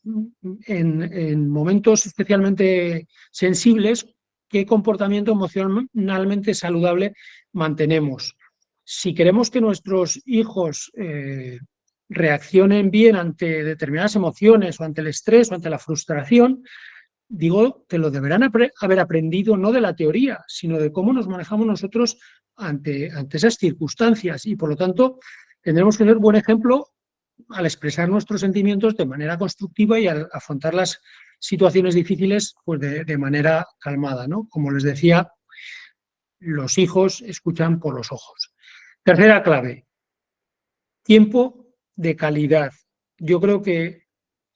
en momentos especialmente sensibles, qué comportamiento emocionalmente saludable mantenemos. Si queremos que nuestros hijos reaccionen bien ante determinadas emociones, o ante el estrés, o ante la frustración, digo que lo deberán haber aprendido no de la teoría, sino de cómo nos manejamos nosotros ante esas circunstancias. Y por lo tanto, tendremos que ser buen ejemplo al expresar nuestros sentimientos de manera constructiva y al afrontar las situaciones difíciles, pues de manera calmada, ¿no? Como les decía, los hijos escuchan por los ojos. Tercera clave: tiempo de calidad. Yo creo que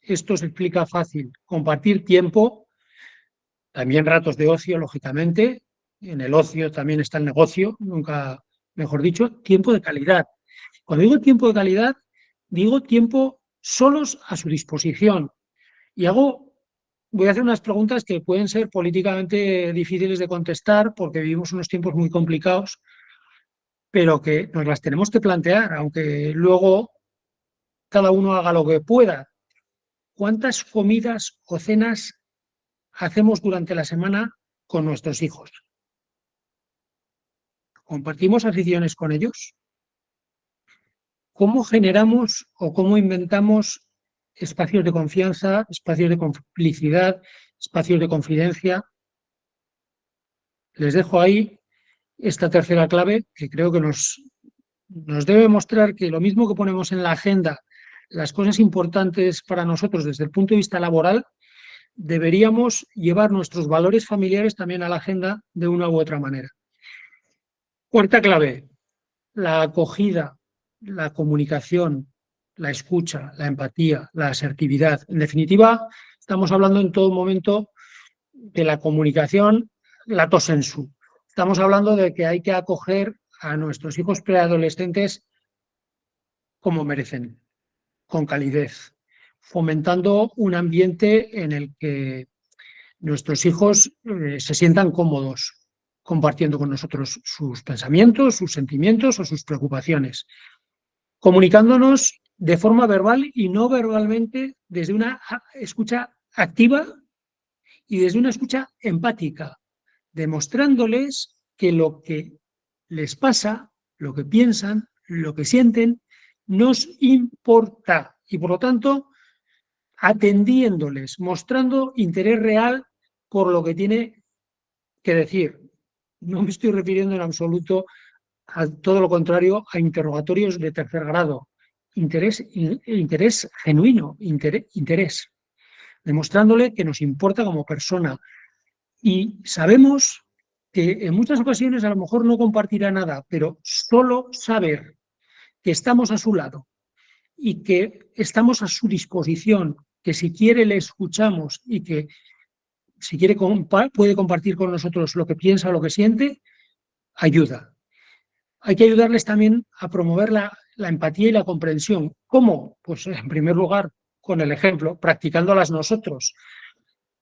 esto se explica fácil. Compartir tiempo, también ratos de ocio, lógicamente. En el ocio también está el negocio, nunca mejor dicho. Tiempo de calidad. Cuando digo tiempo de calidad, digo tiempo solos a su disposición. Y voy a hacer unas preguntas que pueden ser políticamente difíciles de contestar, porque vivimos unos tiempos muy complicados, pero que nos las tenemos que plantear, aunque luego cada uno haga lo que pueda. ¿Cuántas comidas o cenas hacemos durante la semana con nuestros hijos? ¿Compartimos aficiones con ellos? ¿Cómo generamos o cómo inventamos espacios de confianza, espacios de complicidad, espacios de confidencia? Les dejo ahí esta tercera clave, que creo que nos debe mostrar que lo mismo que ponemos en la agenda las cosas importantes para nosotros desde el punto de vista laboral, deberíamos llevar nuestros valores familiares también a la agenda de una u otra manera. Cuarta clave: la acogida, la comunicación, la escucha, la empatía, la asertividad. En definitiva, estamos hablando en todo momento de la comunicación lato sensu. Estamos hablando de que hay que acoger a nuestros hijos preadolescentes como merecen, con calidez, fomentando un ambiente en el que nuestros hijos se sientan cómodos compartiendo con nosotros sus pensamientos, sus sentimientos o sus preocupaciones, comunicándonos de forma verbal y no verbalmente, desde una escucha activa y desde una escucha empática, demostrándoles que lo que les pasa, lo que piensan, lo que sienten, nos importa, y por lo tanto atendiéndoles, mostrando interés real por lo que tiene que decir. No me estoy refiriendo en absoluto a todo lo contrario, a interrogatorios de tercer grado. Interés genuino, interés, demostrándole que nos importa como persona. Y sabemos que en muchas ocasiones a lo mejor no compartirá nada, pero solo saber que estamos a su lado y que estamos a su disposición, que si quiere le escuchamos y que si quiere puede compartir con nosotros lo que piensa, lo que siente, ayuda. Hay que ayudarles también a promover la empatía y la comprensión. ¿Cómo? Pues en primer lugar, con el ejemplo, practicándolas nosotros.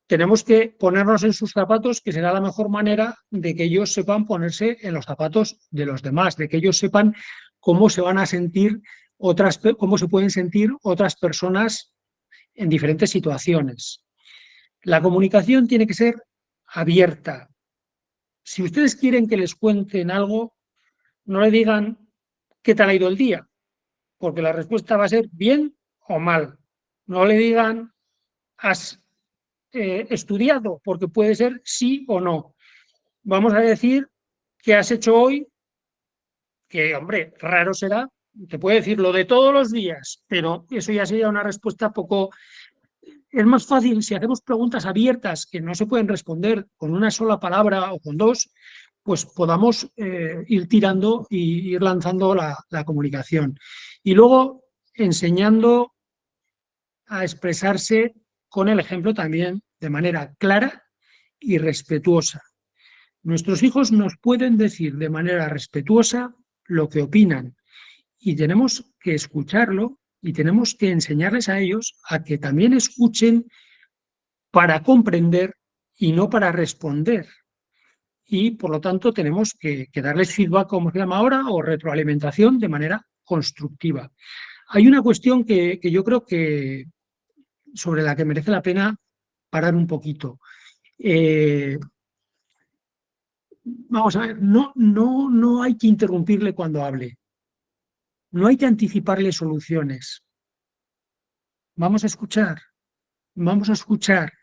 Tenemos que ponernos en sus zapatos, que será la mejor manera de que ellos sepan ponerse en los zapatos de los demás, de que ellos sepan cómo se van a sentir cómo se pueden sentir otras personas en diferentes situaciones. La comunicación tiene que ser abierta. Si ustedes quieren que les cuenten algo, no le digan qué tal ha ido el día, porque la respuesta va a ser bien o mal. No le digan has estudiado, porque puede ser sí o no. Vamos a decir qué has hecho hoy, que hombre, raro será, te puede decir lo de todos los días, pero eso ya sería una respuesta poco. Es más fácil si hacemos preguntas abiertas que no se pueden responder con una sola palabra o con dos, pues podamos ir tirando y ir lanzando la comunicación. Y luego enseñando a expresarse con el ejemplo también de manera clara y respetuosa. Nuestros hijos nos pueden decir de manera respetuosa lo que opinan y tenemos que escucharlo y tenemos que enseñarles a ellos a que también escuchen para comprender y no para responder. Y por lo tanto tenemos que darles feedback, como se llama ahora, o retroalimentación de manera constructiva. Hay una cuestión que yo creo que sobre la que merece la pena parar un poquito. Vamos a ver, no hay que interrumpirle cuando hable, no hay que anticiparle soluciones. Vamos a escuchar.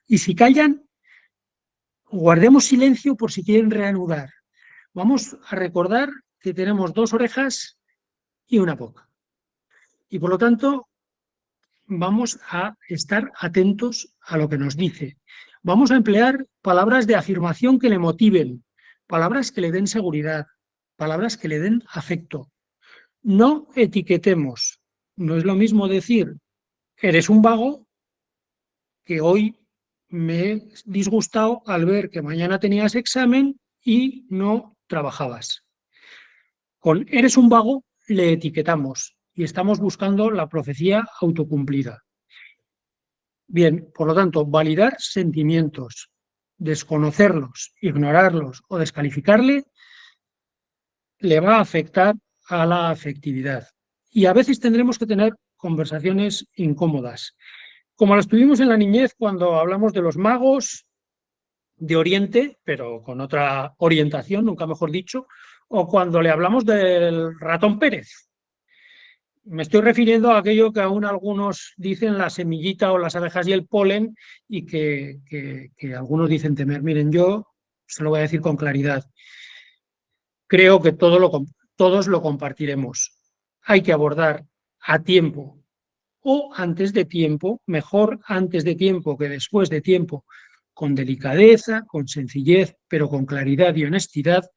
Y si callan, guardemos silencio por si quieren reanudar. Vamos a recordar que tenemos 2 orejas y una boca. Y por lo tanto, vamos a estar atentos a lo que nos dice. Vamos a emplear palabras de afirmación que le motiven, palabras que le den seguridad, palabras que le den afecto. No etiquetemos. No es lo mismo decir, eres un vago, que hoy me he disgustado al ver que mañana tenías examen y no trabajabas. Con eres un vago le etiquetamos y estamos buscando la profecía autocumplida. Bien, por lo tanto, validar sentimientos, desconocerlos, ignorarlos o descalificarle le va a afectar a la afectividad. Y a veces tendremos que tener conversaciones incómodas, como las tuvimos en la niñez cuando hablamos de los magos de Oriente, pero con otra orientación, nunca mejor dicho, o cuando le hablamos del ratón Pérez. Me estoy refiriendo a aquello que aún algunos dicen la semillita o las abejas y el polen y que algunos dicen temer. Miren, yo se lo voy a decir con claridad. Creo que todos lo compartiremos. Hay que abordar a tiempo o antes de tiempo, mejor antes de tiempo que después de tiempo, con delicadeza, con sencillez, pero con claridad y honestidad,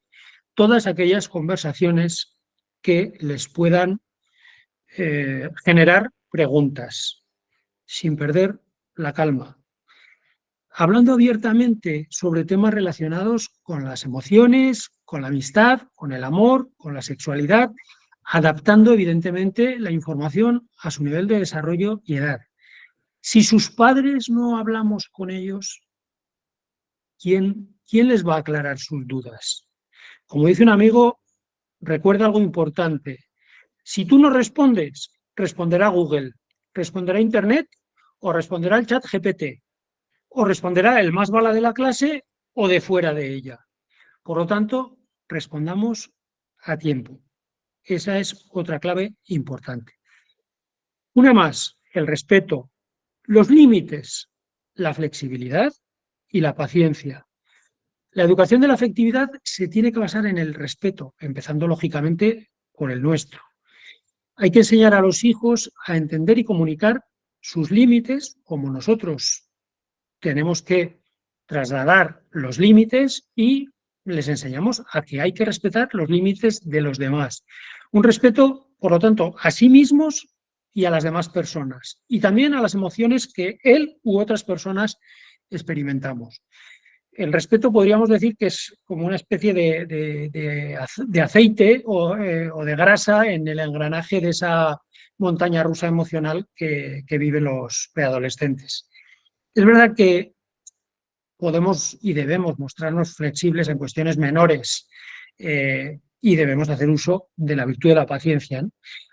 todas aquellas conversaciones que les puedan generar preguntas, sin perder la calma. Hablando abiertamente sobre temas relacionados con las emociones, con la amistad, con el amor, con la sexualidad, adaptando evidentemente la información a su nivel de desarrollo y edad. Si sus padres no hablamos con ellos, ¿quién les va a aclarar sus dudas? Como dice un amigo, recuerda algo importante. Si tú no respondes, responderá Google, responderá Internet o responderá el chat GPT o responderá el más bala de la clase o de fuera de ella. Por lo tanto, respondamos a tiempo. Esa es otra clave importante. Una más, el respeto, los límites, la flexibilidad y la paciencia. La educación de la afectividad se tiene que basar en el respeto, empezando lógicamente por el nuestro. Hay que enseñar a los hijos a entender y comunicar sus límites como nosotros tenemos que trasladar los límites y les enseñamos a que hay que respetar los límites de los demás. Un respeto, por lo tanto, a sí mismos y a las demás personas, y también a las emociones que él u otras personas experimentamos. El respeto podríamos decir que es como una especie de aceite o de grasa en el engranaje de esa montaña rusa emocional que viven los preadolescentes. Es verdad que podemos y debemos mostrarnos flexibles en cuestiones menores y debemos hacer uso de la virtud de la paciencia, ¿no?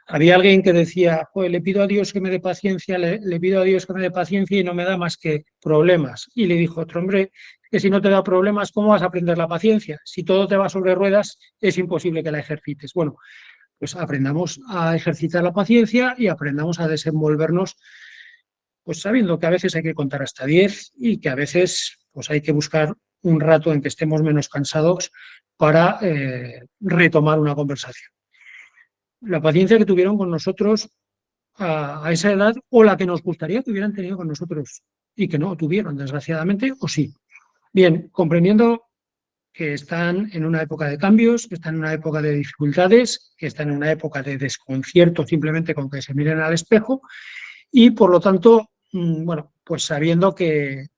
Había alguien que decía, le pido a Dios que me dé paciencia, le pido a Dios que me dé paciencia y no me da más que problemas. Y le dijo otro hombre, que si no te da problemas, ¿cómo vas a aprender la paciencia? Si todo te va sobre ruedas, es imposible que la ejercites. Bueno, pues aprendamos a ejercitar la paciencia y aprendamos a desenvolvernos, pues sabiendo que a veces hay que contar hasta 10 y que a veces pues hay que buscar un rato en que estemos menos cansados para retomar una conversación. La paciencia que tuvieron con nosotros a esa edad o la que nos gustaría que hubieran tenido con nosotros y que no tuvieron, desgraciadamente, o sí. Bien, comprendiendo que están en una época de cambios, que están en una época de dificultades, que están en una época de desconcierto simplemente con que se miren al espejo y, por lo tanto, bueno, pues sabiendo que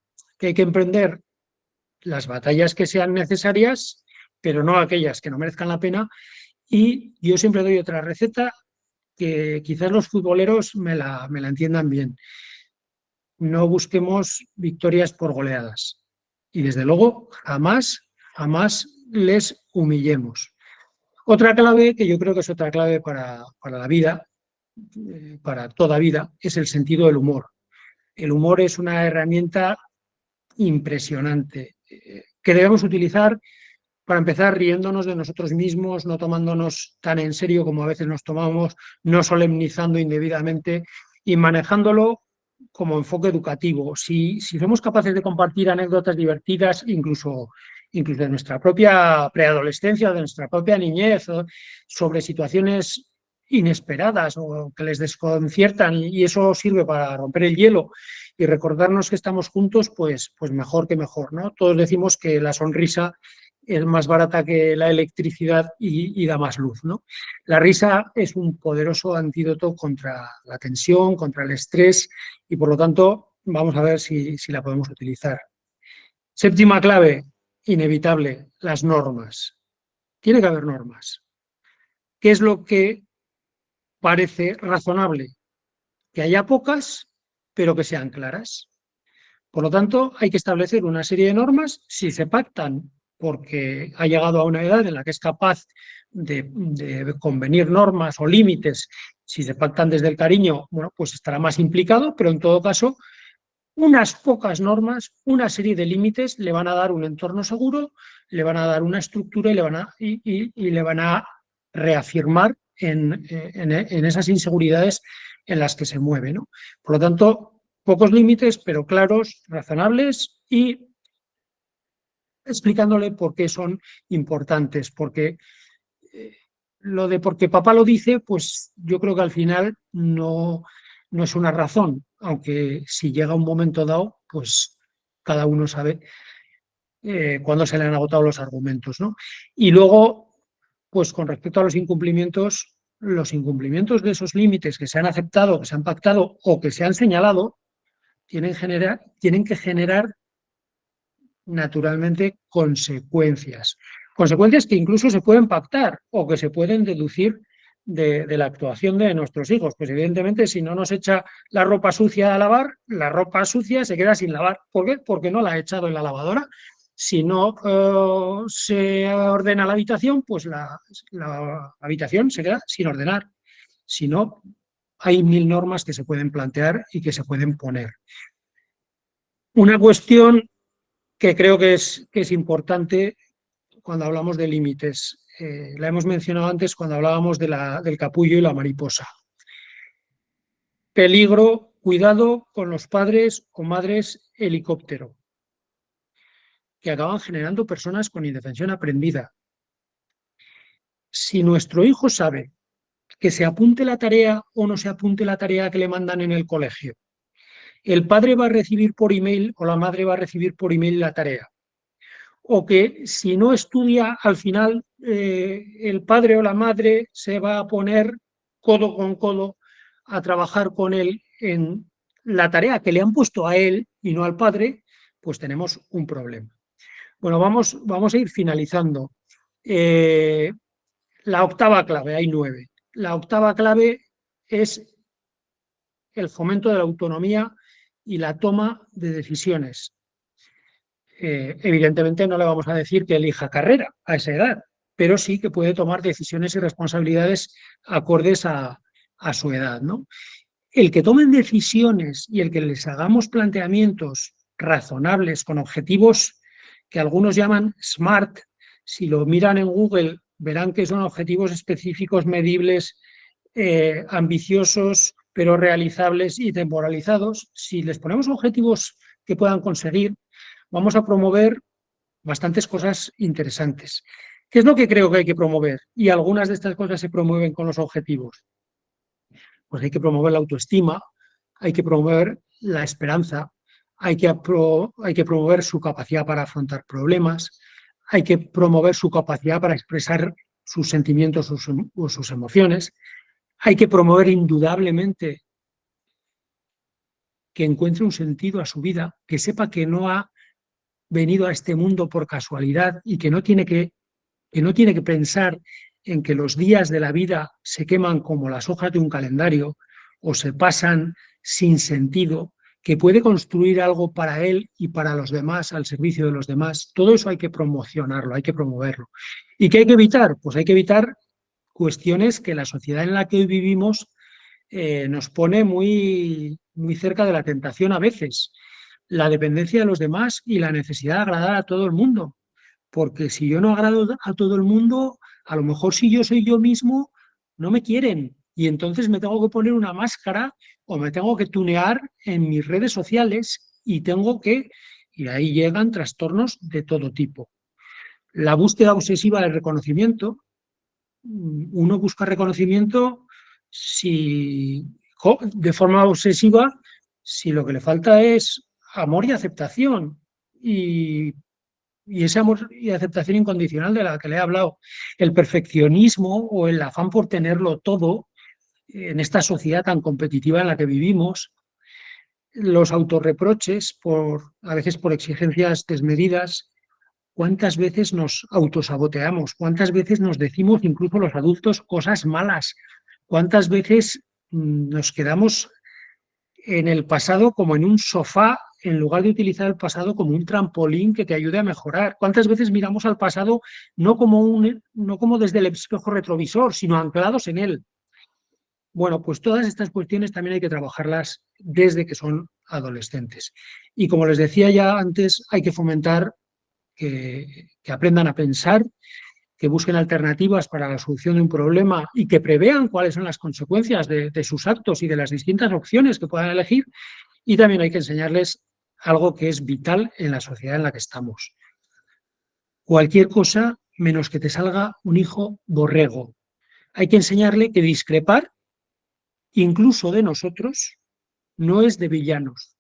hay que emprender las batallas que sean necesarias, pero no aquellas que no merezcan la pena. Y yo siempre doy otra receta que quizás los futboleros me la entiendan bien. No busquemos victorias por goleadas. Y desde luego, jamás les humillemos. Otra clave, que yo creo que es otra clave para la vida, para toda vida, es el sentido del humor. El humor es una herramienta impresionante que debemos utilizar para empezar riéndonos de nosotros mismos, no tomándonos tan en serio como a veces nos tomamos, no solemnizando indebidamente y manejándolo como enfoque educativo. Si somos capaces de compartir anécdotas divertidas, incluso de nuestra propia preadolescencia, de nuestra propia niñez, sobre situaciones inesperadas o que les desconciertan y eso sirve para romper el hielo y recordarnos que estamos juntos, pues mejor que mejor, ¿no? Todos decimos que la sonrisa es más barata que la electricidad y da más luz, ¿no? La risa es un poderoso antídoto contra la tensión, contra el estrés y por lo tanto vamos a ver si la podemos utilizar. Séptima clave, inevitable, las normas. Tiene que haber normas. ¿Qué es lo que parece razonable? Que haya pocas, pero que sean claras. Por lo tanto, hay que establecer una serie de normas. Si se pactan porque ha llegado a una edad en la que es capaz de convenir normas o límites, si se pactan desde el cariño, bueno, pues estará más implicado, pero en todo caso, unas pocas normas, una serie de límites le van a dar un entorno seguro, le van a dar una estructura y le van a reafirmar en esas inseguridades en las que se mueve, ¿no? Por lo tanto, pocos límites, pero claros, razonables y explicándole por qué son importantes, porque lo de porque papá lo dice, pues yo creo que al final no es una razón, aunque si llega un momento dado, pues cada uno sabe cuándo se le han agotado los argumentos, ¿no? Y luego, pues con respecto a los incumplimientos de esos límites que se han aceptado, que se han pactado o que se han señalado, tienen que generar naturalmente consecuencias. Consecuencias que incluso se pueden pactar o que se pueden deducir de la actuación de nuestros hijos. Pues evidentemente si no nos echa la ropa sucia a lavar, la ropa sucia se queda sin lavar. ¿Por qué? Porque no la ha echado en la lavadora. Si no se ordena la habitación, pues la habitación se queda sin ordenar. Si no, hay 1000 normas que se pueden plantear y que se pueden poner. Una cuestión que creo que es importante cuando hablamos de límites. La hemos mencionado antes cuando hablábamos del capullo y la mariposa. Peligro, cuidado con los padres o madres helicóptero, que acaban generando personas con indefensión aprendida. Si nuestro hijo sabe que se apunte la tarea o no se apunte la tarea que le mandan en el colegio, el padre va a recibir por email o la madre va a recibir por email la tarea. o que si no estudia, al final el padre o la madre se va a poner codo con codo a trabajar con él en la tarea que le han puesto a él y no al padre, pues tenemos un problema. Bueno, vamos a ir finalizando. La octava clave, hay 9. La octava clave es el fomento de la autonomía y la toma de decisiones. Evidentemente no le vamos a decir que elija carrera a esa edad, pero sí que puede tomar decisiones y responsabilidades acordes a su edad, ¿no? El que tomen decisiones y el que les hagamos planteamientos razonables con objetivos que algunos llaman SMART, si lo miran en Google verán que son objetivos específicos, medibles, ambiciosos, pero realizables y temporalizados. Si les ponemos objetivos que puedan conseguir, vamos a promover bastantes cosas interesantes. ¿Qué es lo que creo que hay que promover? Y algunas de estas cosas se promueven con los objetivos. Pues hay que promover la autoestima, hay que promover la esperanza, hay que promover su capacidad para afrontar problemas, hay que promover su capacidad para expresar sus sentimientos o sus emociones, hay que promover indudablemente que encuentre un sentido a su vida, que sepa que no ha venido a este mundo por casualidad y que no tiene que pensar en que los días de la vida se queman como las hojas de un calendario o se pasan sin sentido, que puede construir algo para él y para los demás, al servicio de los demás. Todo eso hay que promocionarlo, hay que promoverlo. ¿Y qué hay que evitar? Pues hay que evitar cuestiones que la sociedad en la que hoy vivimos nos pone muy, muy cerca de la tentación a veces. La dependencia de los demás y la necesidad de agradar a todo el mundo. Porque si yo no agrado a todo el mundo, a lo mejor si yo soy yo mismo, no me quieren. Y entonces me tengo que poner una máscara o me tengo que tunear en mis redes sociales y ahí llegan trastornos de todo tipo. La búsqueda obsesiva del reconocimiento. Uno busca reconocimiento de forma obsesiva si lo que le falta es amor y aceptación. Y ese amor y aceptación incondicional de la que le he hablado, el perfeccionismo o el afán por tenerlo todo en esta sociedad tan competitiva en la que vivimos, los autorreproches, a veces por exigencias desmedidas, cuántas veces nos autosaboteamos, cuántas veces nos decimos, incluso los adultos, cosas malas, cuántas veces nos quedamos en el pasado como en un sofá en lugar de utilizar el pasado como un trampolín que te ayude a mejorar. ¿Cuántas veces miramos al pasado no como desde el espejo retrovisor, sino anclados en él? Bueno, pues todas estas cuestiones también hay que trabajarlas desde que son adolescentes. Y como les decía ya antes, hay que fomentar que aprendan a pensar, que busquen alternativas para la solución de un problema y que prevean cuáles son las consecuencias de sus actos y de las distintas opciones que puedan elegir. Y también hay que enseñarles algo que es vital en la sociedad en la que estamos. Cualquier cosa menos que te salga un hijo borrego. Hay que enseñarle que discrepar, incluso de nosotros, no es de villanos.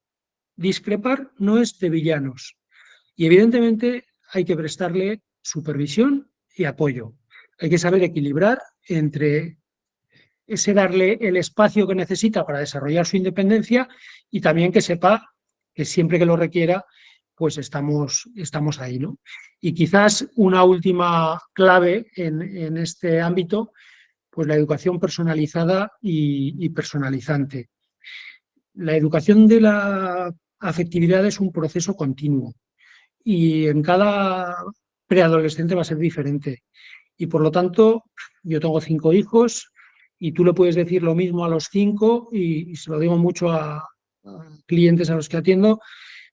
Discrepar no es de villanos. Y evidentemente hay que prestarle supervisión y apoyo. Hay que saber equilibrar entre ese darle el espacio que necesita para desarrollar su independencia y también que sepa que siempre que lo requiera, pues estamos ahí, ¿no? Y quizás una última clave en este ámbito, pues la educación personalizada y personalizante. La educación de la afectividad es un proceso continuo y en cada preadolescente va a ser diferente. Y por lo tanto, yo tengo 5 hijos y tú le puedes decir lo mismo a los 5 y se lo digo mucho a clientes a los que atiendo,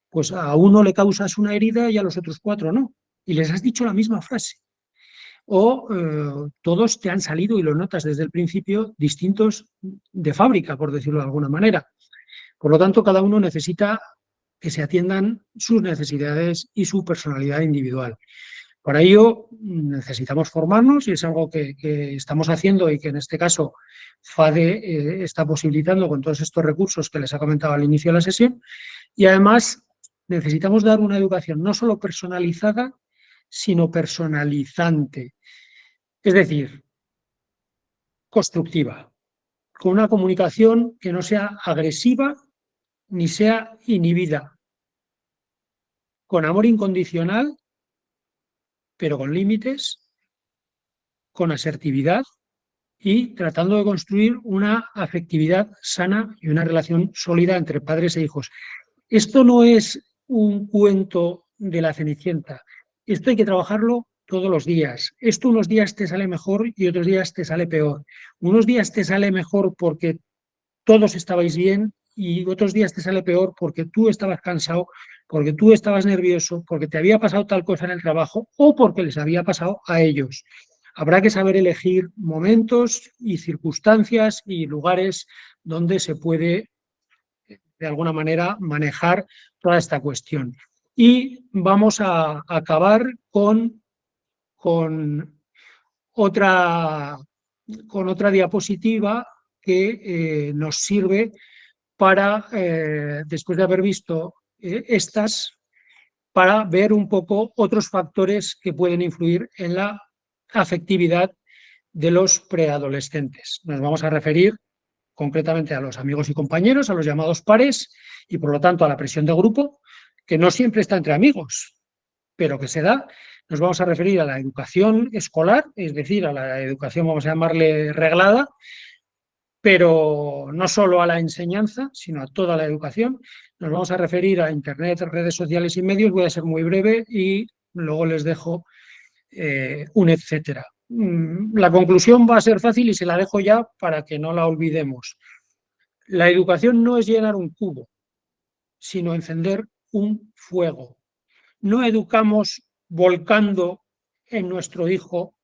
pues a uno le causas una herida y a los otros 4 no. Y les has dicho la misma frase. O todos te han salido, y lo notas desde el principio, distintos de fábrica, por decirlo de alguna manera. Por lo tanto, cada uno necesita que se atiendan sus necesidades y su personalidad individual. Para ello necesitamos formarnos y es algo que estamos haciendo y que en este caso FADE está posibilitando con todos estos recursos que les ha comentado al inicio de la sesión. Y además necesitamos dar una educación no solo personalizada, sino personalizante. Es decir, constructiva, con una comunicación que no sea agresiva ni sea inhibida, con amor incondicional, pero con límites, con asertividad y tratando de construir una afectividad sana y una relación sólida entre padres e hijos. Esto no es un cuento de la Cenicienta, esto hay que trabajarlo todos los días. Esto unos días te sale mejor y otros días te sale peor. Unos días te sale mejor porque todos estabais bien y otros días te sale peor porque tú estabas cansado, porque tú estabas nervioso, porque te había pasado tal cosa en el trabajo o porque les había pasado a ellos. Habrá que saber elegir momentos y circunstancias y lugares donde se puede, de alguna manera, manejar toda esta cuestión. Y vamos a acabar con otra, con otra diapositiva que nos sirve para, después de haber visto estas, para ver un poco otros factores que pueden influir en la afectividad de los preadolescentes. Nos vamos a referir concretamente a los amigos y compañeros, a los llamados pares, y por lo tanto a la presión de grupo, que no siempre está entre amigos, pero que se da. Nos vamos a referir a la educación escolar, es decir, a la educación, vamos a llamarle reglada, pero no solo a la enseñanza, sino a toda la educación. Nos vamos a referir a Internet, redes sociales y medios. Voy a ser muy breve y luego les dejo un etcétera. La conclusión va a ser fácil y se la dejo ya para que no la olvidemos. La educación no es llenar un cubo, sino encender un fuego. No educamos volcando en nuestro hijo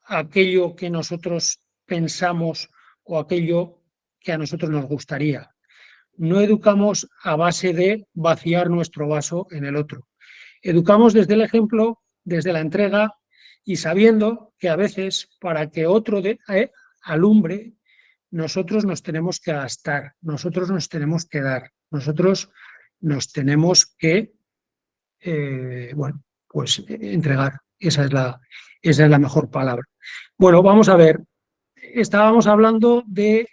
aquello que nosotros pensamos o aquello que a nosotros nos gustaría. No educamos a base de vaciar nuestro vaso en el otro. Educamos desde el ejemplo, desde la entrega y sabiendo que a veces para que otro alumbre, nosotros nos tenemos que gastar, nosotros nos tenemos que dar, nosotros nos tenemos que, bueno, pues entregar. Esa es la mejor palabra. Bueno, vamos a ver. Estábamos hablando de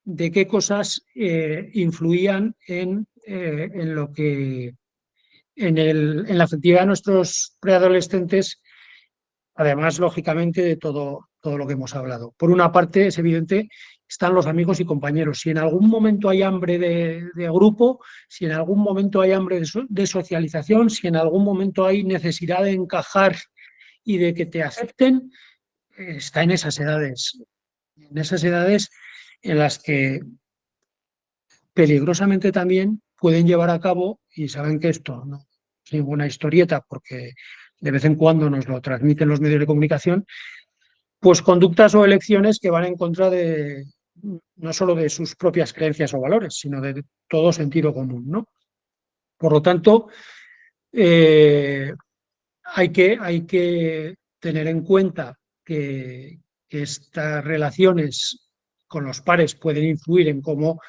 qué cosas influían en lo que en la afectividad de nuestros preadolescentes, además, lógicamente, de todo lo que hemos hablado. Por una parte, es evidente, están los amigos y compañeros. Si en algún momento hay hambre de grupo, si en algún momento hay hambre de socialización, si en algún momento hay necesidad de encajar y de que te acepten, está en esas edades en las que peligrosamente también pueden llevar a cabo, y saben que esto no es ninguna historieta porque de vez en cuando nos lo transmiten los medios de comunicación, pues conductas o elecciones que van en contra de no solo de sus propias creencias o valores, sino de todo sentido común, ¿no? Por lo tanto, hay que tener en cuenta que estas relaciones con los pares pueden influir en cómo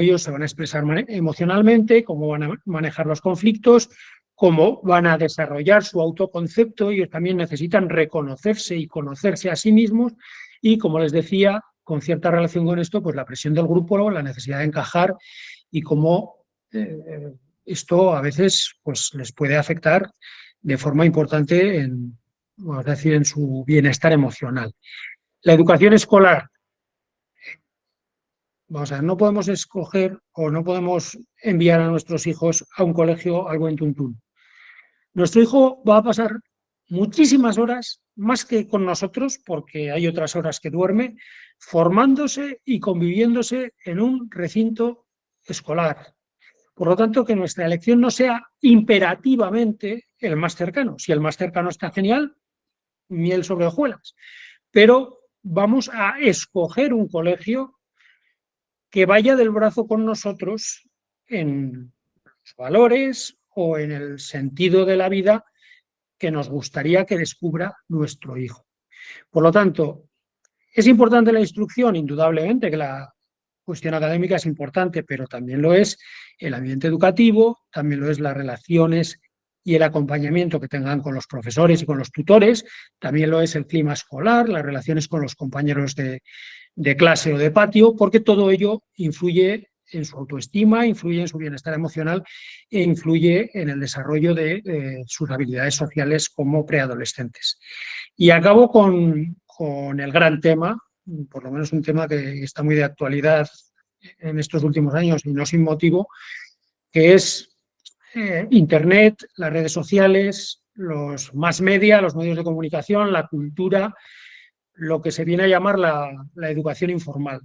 ellos se van a expresar emocionalmente, cómo van a manejar los conflictos, cómo van a desarrollar su autoconcepto. Ellos también necesitan reconocerse y conocerse a sí mismos y, como les decía, con cierta relación con esto, pues la presión del grupo, la necesidad de encajar y cómo esto a veces pues, les puede afectar de forma importante vamos a decir, en su bienestar emocional. La educación escolar. Vamos a ver, no podemos escoger o no podemos enviar a nuestros hijos a un colegio al buen tuntún. Nuestro hijo va a pasar muchísimas horas, más que con nosotros, porque hay otras horas que duerme, formándose y conviviéndose en un recinto escolar. Por lo tanto, que nuestra elección no sea imperativamente el más cercano. Si el más cercano está genial, miel sobre hojuelas. Pero vamos a escoger un colegio que vaya del brazo con nosotros en los valores o en el sentido de la vida que nos gustaría que descubra nuestro hijo. Por lo tanto, ¿es importante la instrucción? Indudablemente que la cuestión académica es importante, pero también lo es el ambiente educativo, también lo es las relaciones y el acompañamiento que tengan con los profesores y con los tutores, también lo es el clima escolar, las relaciones con los compañeros de clase o de patio, porque todo ello influye en su autoestima, influye en su bienestar emocional e influye en el desarrollo de sus habilidades sociales como preadolescentes. Y acabo con el gran tema, por lo menos un tema que está muy de actualidad en estos últimos años y no sin motivo, que es Internet, las redes sociales, los mass media, los medios de comunicación, la cultura, lo que se viene a llamar la educación informal.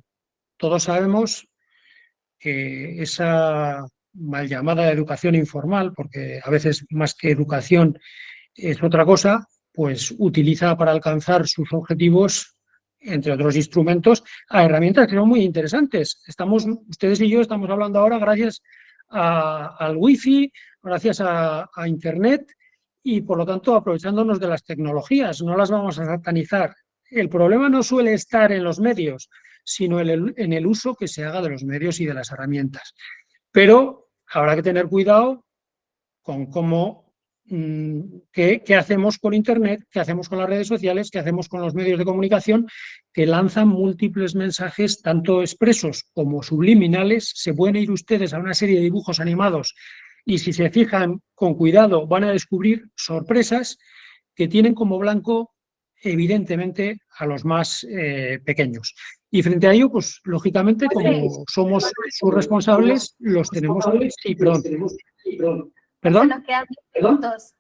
Todos sabemos que esa mal llamada educación informal, porque a veces más que educación es otra cosa, pues utiliza para alcanzar sus objetivos, entre otros instrumentos, a herramientas que son muy interesantes. Ustedes y yo estamos hablando ahora gracias al wifi, gracias a Internet y por lo tanto aprovechándonos de las tecnologías, no las vamos a satanizar. El problema no suele estar en los medios, sino en el uso que se haga de los medios y de las herramientas. Pero habrá que tener cuidado con cómo, qué hacemos con Internet, qué hacemos con las redes sociales, qué hacemos con los medios de comunicación que lanzan múltiples mensajes, tanto expresos como subliminales. Se pueden ir ustedes a una serie de dibujos animados y si se fijan con cuidado van a descubrir sorpresas que tienen como blanco evidentemente a los más pequeños. Y frente a ello, pues lógicamente, como somos sus responsables, los tenemos. Sí, perdón. Se ¿Perdón? nos quedan 10 minutos.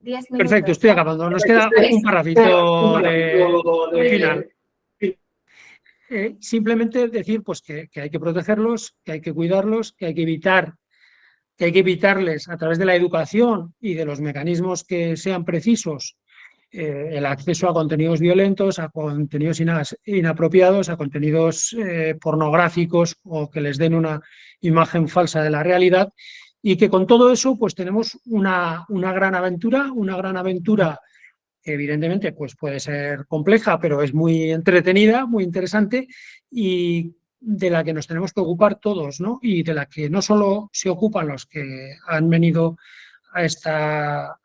10 Perfecto, minutos. estoy acabando. Nos queda un parrafito de final. Simplemente decir pues, que hay que protegerlos, que hay que cuidarlos, que hay que evitarles a través de la educación y de los mecanismos que sean precisos el acceso a contenidos violentos, a contenidos inapropiados, a contenidos pornográficos o que les den una imagen falsa de la realidad y que con todo eso pues tenemos una gran aventura que evidentemente pues puede ser compleja, pero es muy entretenida, muy interesante y de la que nos tenemos que ocupar todos, ¿no? Y de la que no solo se ocupan los que han venido a esta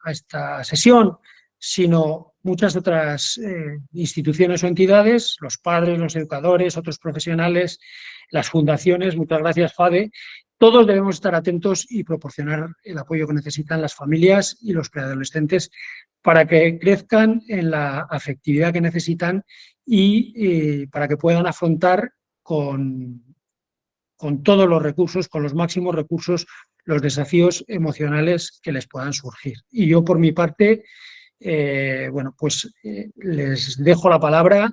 sesión, sino muchas otras instituciones o entidades, los padres, los educadores, otros profesionales, las fundaciones. Muchas gracias, FADE. Todos debemos estar atentos y proporcionar el apoyo que necesitan las familias y los preadolescentes para que crezcan en la afectividad que necesitan y para que puedan afrontar con todos los recursos, con los máximos recursos, los desafíos emocionales que les puedan surgir. Y yo, por mi parte, les dejo la palabra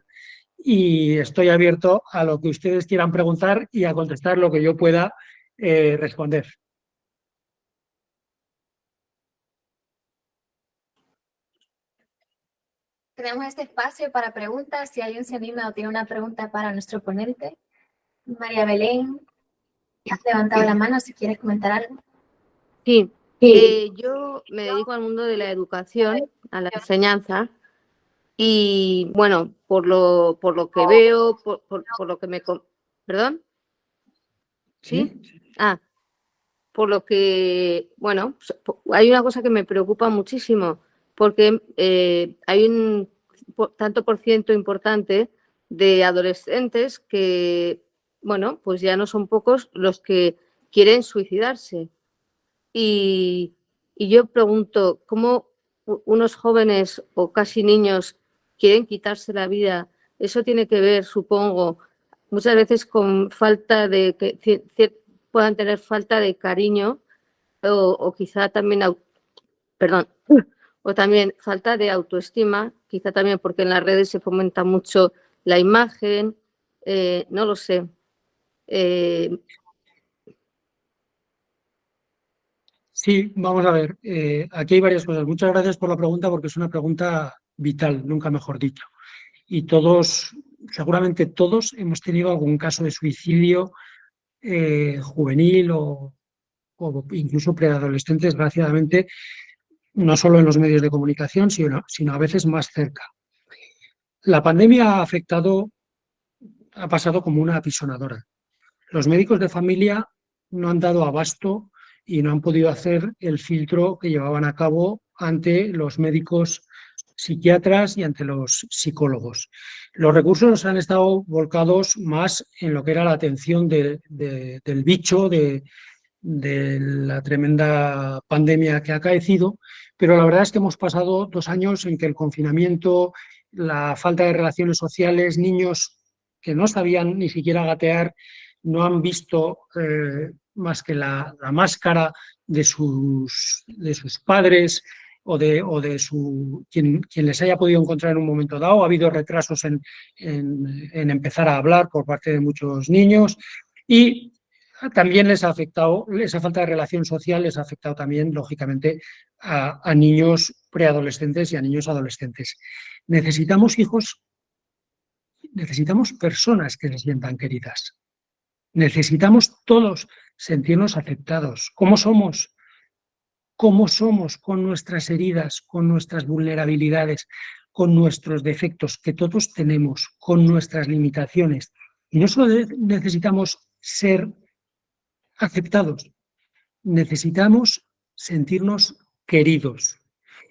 y estoy abierto a lo que ustedes quieran preguntar y a contestar lo que yo pueda responder. Tenemos este espacio para preguntas. Si alguien se anima o tiene una pregunta para nuestro ponente. María Belén, has levantado la mano si quieres comentar algo. Sí, yo me dedico al mundo de la educación, a la enseñanza, y bueno, por lo que veo, por lo que me... ¿Perdón? ¿Sí? Por lo que, bueno, hay una cosa que me preocupa muchísimo, porque hay un tanto por ciento importante de adolescentes que, bueno, pues ya no son pocos los que quieren suicidarse. Y yo pregunto, ¿cómo unos jóvenes o casi niños quieren quitarse la vida? Eso tiene que ver, supongo, muchas veces con falta de que puedan tener falta de cariño o quizá también, o también falta de autoestima, quizá también porque en las redes se fomenta mucho la imagen, no lo sé. Sí, vamos a ver. Aquí hay varias cosas. Muchas gracias por la pregunta porque es una pregunta vital, nunca mejor dicho. Y todos, seguramente todos, hemos tenido algún caso de suicidio juvenil o incluso preadolescente, desgraciadamente, no solo en los medios de comunicación, sino a veces más cerca. La pandemia ha pasado como una apisonadora. Los médicos de familia no han dado abasto y no han podido hacer el filtro que llevaban a cabo ante los médicos psiquiatras y ante los psicólogos. Los recursos han estado volcados más en lo que era la atención del bicho, de la tremenda pandemia que ha acaecido, pero la verdad es que hemos pasado 2 años en que el confinamiento, la falta de relaciones sociales, niños que no sabían ni siquiera gatear, no han visto más que la máscara de sus padres o de quien les haya podido encontrar en un momento dado. Ha habido retrasos en empezar a hablar por parte de muchos niños y también les ha afectado, esa falta de relación social les ha afectado también, lógicamente, a niños preadolescentes y a niños adolescentes. Necesitamos hijos, necesitamos personas que se sientan queridas. Necesitamos todos sentirnos aceptados. ¿Cómo somos? ¿Cómo somos con nuestras heridas, con nuestras vulnerabilidades, con nuestros defectos que todos tenemos, con nuestras limitaciones? Y no solo necesitamos ser aceptados, necesitamos sentirnos queridos.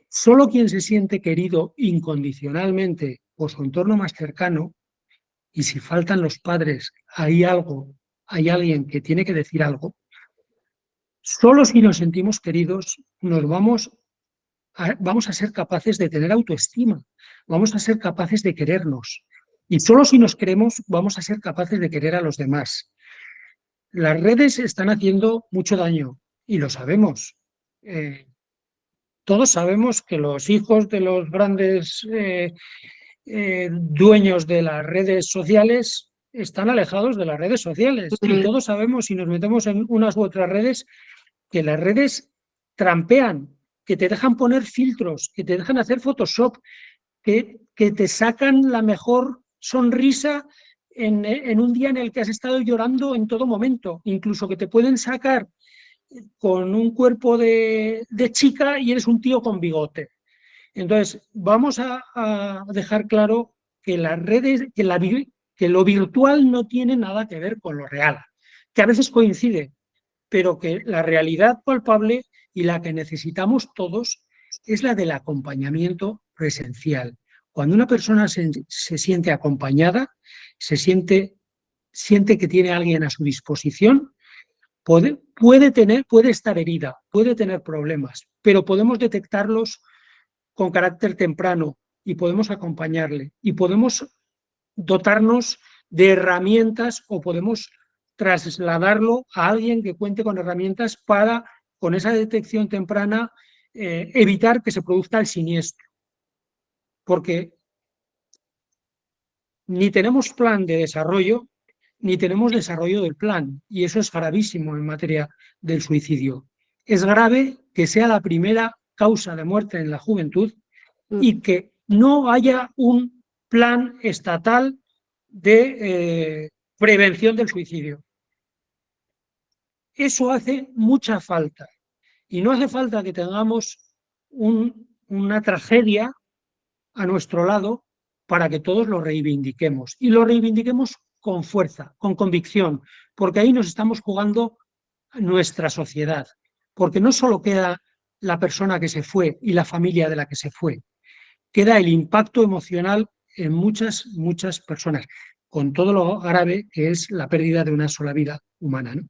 Solo quien se siente querido incondicionalmente por su entorno más cercano, y si faltan los padres, hay alguien que tiene que decir algo, solo si nos sentimos queridos vamos a ser capaces de tener autoestima, vamos a ser capaces de querernos. Y solo si nos queremos vamos a ser capaces de querer a los demás. Las redes están haciendo mucho daño y lo sabemos. Todos sabemos que los hijos de los grandes dueños de las redes sociales están alejados de las redes sociales. Y todos sabemos, si nos metemos en unas u otras redes, que las redes trampean, que te dejan poner filtros, que te dejan hacer Photoshop, que te sacan la mejor sonrisa en un día en el que has estado llorando en todo momento, incluso que te pueden sacar con un cuerpo de chica y eres un tío con bigote. Entonces, vamos a dejar claro que las redes, que lo virtual no tiene nada que ver con lo real, que a veces coincide, pero que la realidad palpable y la que necesitamos todos es la del acompañamiento presencial. Cuando una persona se siente acompañada, siente que tiene a alguien a su disposición, puede estar herida, puede tener problemas, pero podemos detectarlos con carácter temprano y podemos acompañarle y podemos dotarnos de herramientas o podemos trasladarlo a alguien que cuente con herramientas para, con esa detección temprana, evitar que se produzca el siniestro. Porque ni tenemos plan de desarrollo, ni tenemos desarrollo del plan. Y eso es gravísimo en materia del suicidio. Es grave que sea la primera causa de muerte en la juventud y que no haya un plan estatal de prevención del suicidio. Eso hace mucha falta. Y no hace falta que tengamos una tragedia a nuestro lado para que todos lo reivindiquemos. Y lo reivindiquemos con fuerza, con convicción, porque ahí nos estamos jugando nuestra sociedad. Porque no solo queda la persona que se fue y la familia de la que se fue, queda el impacto emocional en muchas, muchas personas, con todo lo grave que es la pérdida de una sola vida humana, ¿no?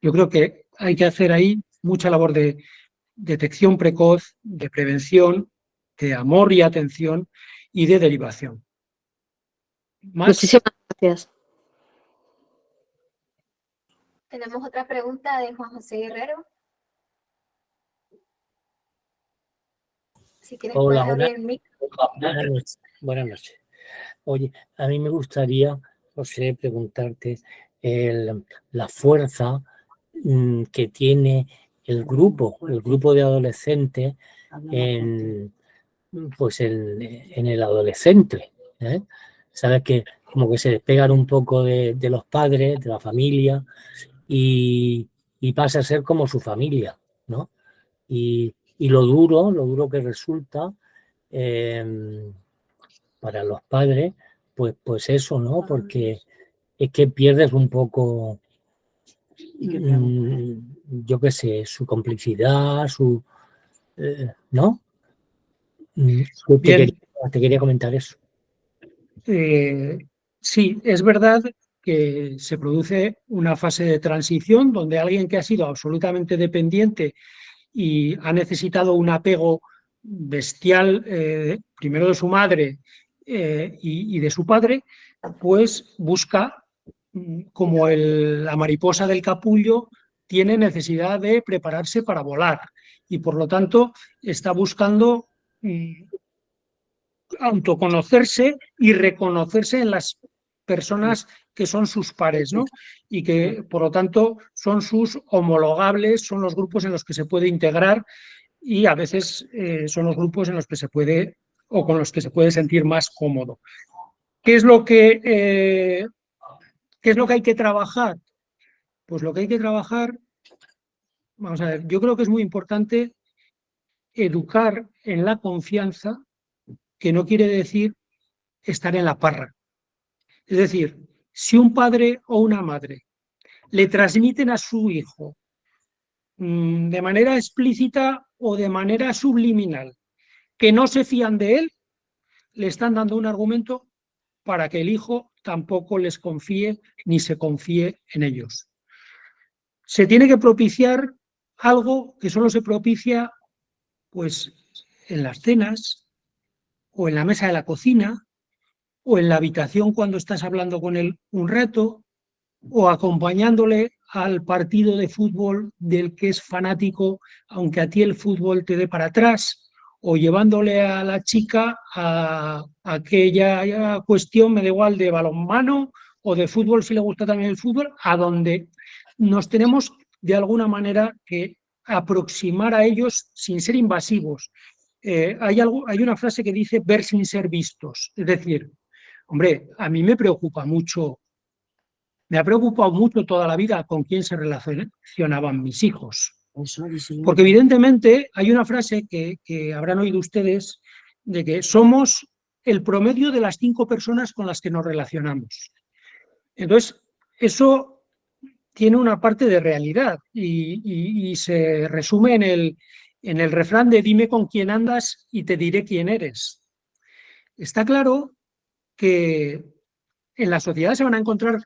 Yo creo que hay que hacer ahí mucha labor de detección precoz, de prevención, de amor y atención y de derivación. Muchísimas gracias. Tenemos otra pregunta de Juan José Guerrero. Si quieres, hola, puedes abrir el micro. Buenas noches. Oye, a mí me gustaría, José, preguntarte la fuerza que tiene el grupo de adolescentes en el adolescente, ¿eh? Sabes que como que se despegan un poco de los padres, de la familia y pasa a ser como su familia, ¿no? Y lo duro que resulta para los padres, pues eso, ¿no? Porque es que pierdes un poco yo qué sé, su complicidad, ¿no? Te quería comentar eso. Sí, es verdad que se produce una fase de transición donde alguien que ha sido absolutamente dependiente y ha necesitado un apego bestial, primero de su madre y de su padre, pues busca, como la mariposa del capullo, tiene necesidad de prepararse para volar y por lo tanto está buscando autoconocerse y reconocerse en las personas que son sus pares, ¿no? Y que, por lo tanto, son sus homologables, son los grupos en los que se puede integrar y a veces son los grupos en los que se puede o con los que se puede sentir más cómodo. ¿Qué es lo que hay que trabajar? Pues lo que hay que trabajar, vamos a ver, yo creo que es muy importante educar en la confianza, que no quiere decir estar en la parra. Es decir, si un padre o una madre le transmiten a su hijo de manera explícita o de manera subliminal que no se fían de él, le están dando un argumento para que el hijo tampoco les confíe ni se confíe en ellos. Se tiene que propiciar algo que solo se propicia pues en las cenas o en la mesa de la cocina o en la habitación cuando estás hablando con él un rato o acompañándole al partido de fútbol del que es fanático, aunque a ti el fútbol te dé para atrás, o llevándole a la chica a aquella cuestión, me da igual, de balonmano o de fútbol, si le gusta también el fútbol, a donde nos tenemos de alguna manera que aproximar a ellos sin ser invasivos. Hay una frase que dice ver sin ser vistos, es decir, hombre, a mí me preocupa mucho. Me ha preocupado mucho toda la vida con quién se relacionaban mis hijos. Porque evidentemente hay una frase que habrán oído ustedes de que somos el promedio de las 5 personas con las que nos relacionamos. Entonces, eso tiene una parte de realidad y se resume en el refrán de dime con quién andas y te diré quién eres. Está claro que en la sociedad se van a encontrar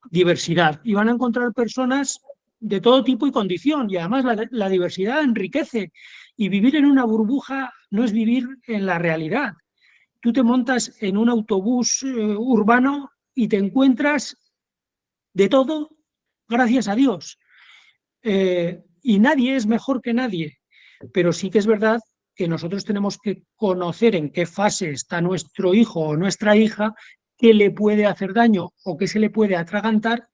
diversidad y van a encontrar personas de todo tipo y condición y además la diversidad enriquece y vivir en una burbuja no es vivir en la realidad. Tú te montas en un autobús urbano y te encuentras de todo, gracias a Dios, y nadie es mejor que nadie, pero sí que es verdad que nosotros tenemos que conocer en qué fase está nuestro hijo o nuestra hija, qué le puede hacer daño o qué se le puede atragantar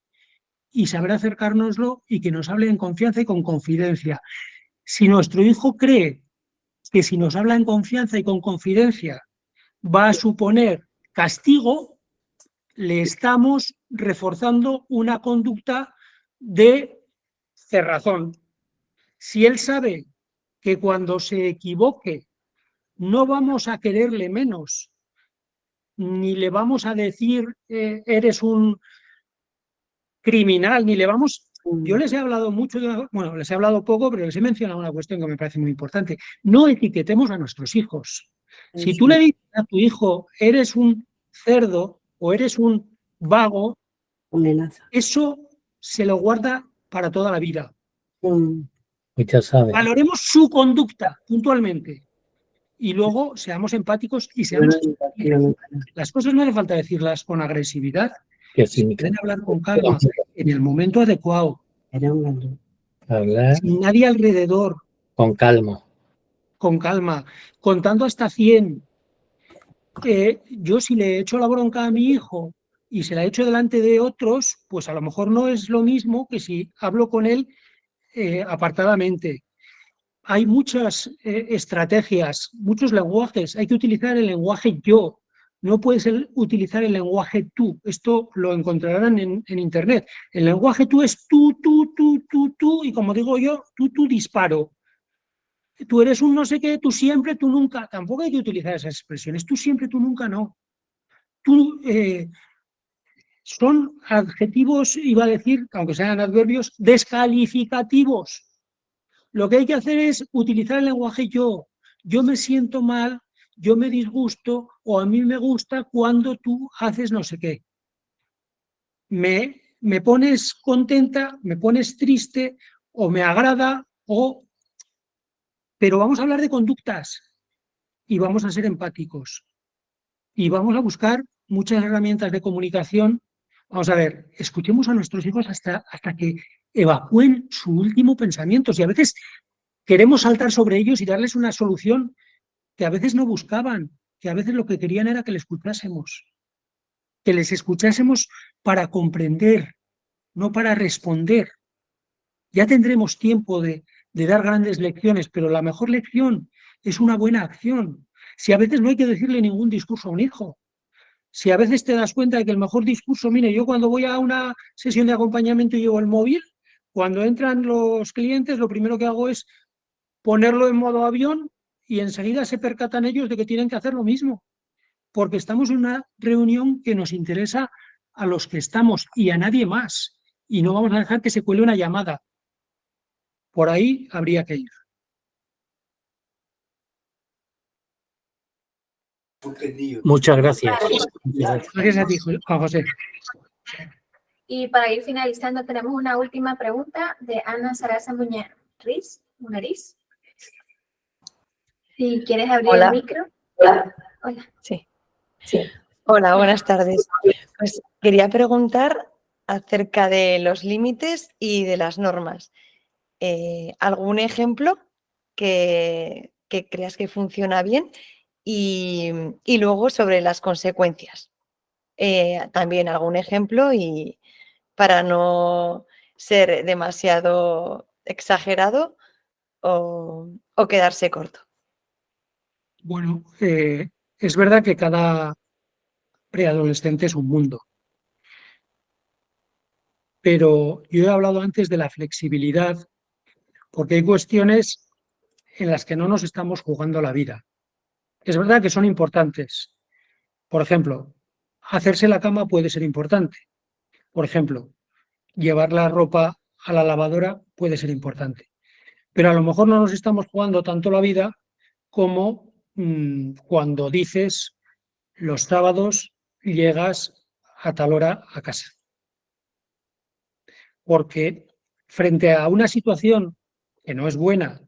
y saber acercárnoslo y que nos hable en confianza y con confidencia. Si nuestro hijo cree que si nos habla en confianza y con confidencia va a suponer castigo, le estamos reforzando una conducta de cerrazón. Si él sabe que cuando se equivoque no vamos a quererle menos, ni le vamos a decir eres un criminal, ni le vamos... Yo les he hablado mucho, bueno, les he hablado poco, pero les he mencionado una cuestión que me parece muy importante. No etiquetemos a nuestros hijos. Si tú le dices a tu hijo, eres un cerdo o eres un vago, eso se lo guarda para toda la vida. Valoremos su conducta puntualmente y luego seamos empáticos y seamos... Las cosas no hace falta decirlas con agresividad. Se pueden hablar con calma, en el momento adecuado. Hablar sin nadie alrededor. con calma. Con calma, contando hasta 100. Yo si le echo la bronca a mi hijo y se la echo delante de otros, pues a lo mejor no es lo mismo que si hablo con él apartadamente. Hay muchas estrategias, muchos lenguajes. Hay que utilizar el lenguaje yo. No puedes utilizar el lenguaje tú. Esto lo encontrarán en Internet. El lenguaje tú es tú, y como digo yo, tú disparo. Tú eres un no sé qué, tú siempre, tú nunca. Tampoco hay que utilizar esas expresiones. Tú siempre, tú nunca, no. Tú, son adjetivos, iba a decir, aunque sean adverbios, descalificativos. Lo que hay que hacer es utilizar el lenguaje yo. Yo me siento mal, yo me disgusto o a mí me gusta cuando tú haces no sé qué. Me pones contenta, me pones triste o me agrada o... Pero vamos a hablar de conductas y vamos a ser empáticos y vamos a buscar muchas herramientas de comunicación. Vamos a ver, escuchemos a nuestros hijos hasta que evacúen su último pensamiento. Si a veces queremos saltar sobre ellos y darles una solución que a veces no buscaban, que a veces lo que querían era que les escuchásemos para comprender, no para responder. Ya tendremos tiempo de dar grandes lecciones, pero la mejor lección es una buena acción. Si a veces no hay que decirle ningún discurso a un hijo, si a veces te das cuenta de que el mejor discurso, mire, yo cuando voy a una sesión de acompañamiento y llevo el móvil, cuando entran los clientes, lo primero que hago es ponerlo en modo avión y enseguida se percatan ellos de que tienen que hacer lo mismo, porque estamos en una reunión que nos interesa a los que estamos y a nadie más, y no vamos a dejar que se cuele una llamada. Por ahí habría que ir. Muchas gracias. Gracias a ti, Juan José. Y para ir finalizando, tenemos una última pregunta de Ana Sarasa Muñariz. Si quieres abrir Hola. el micro. Hola. Sí. Hola, buenas tardes. Pues quería preguntar acerca de los límites y de las normas. ¿Algún ejemplo que creas que funciona bien? Y luego sobre las consecuencias. También algún ejemplo y para no ser demasiado exagerado o quedarse corto. Bueno, es verdad que cada preadolescente es un mundo, pero yo he hablado antes de la flexibilidad, porque hay cuestiones en las que no nos estamos jugando la vida. Es verdad que son importantes. Por ejemplo, hacerse la cama puede ser importante. Por ejemplo, llevar la ropa a la lavadora puede ser importante. Pero a lo mejor no nos estamos jugando tanto la vida como cuando dices los sábados llegas a tal hora a casa. Porque frente a una situación que no es buena,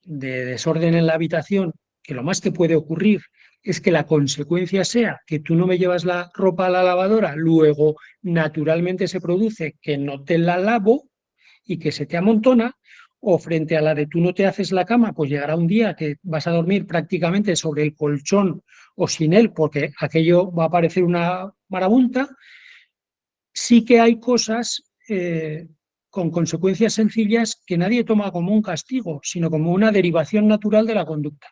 de desorden en la habitación, que lo más que puede ocurrir es que la consecuencia sea que tú no me llevas la ropa a la lavadora, luego naturalmente se produce que no te la lavo y que se te amontona, o frente a la de tú no te haces la cama, pues llegará un día que vas a dormir prácticamente sobre el colchón o sin él, porque aquello va a parecer una marabunta. Sí que hay cosas con consecuencias sencillas que nadie toma como un castigo, sino como una derivación natural de la conducta.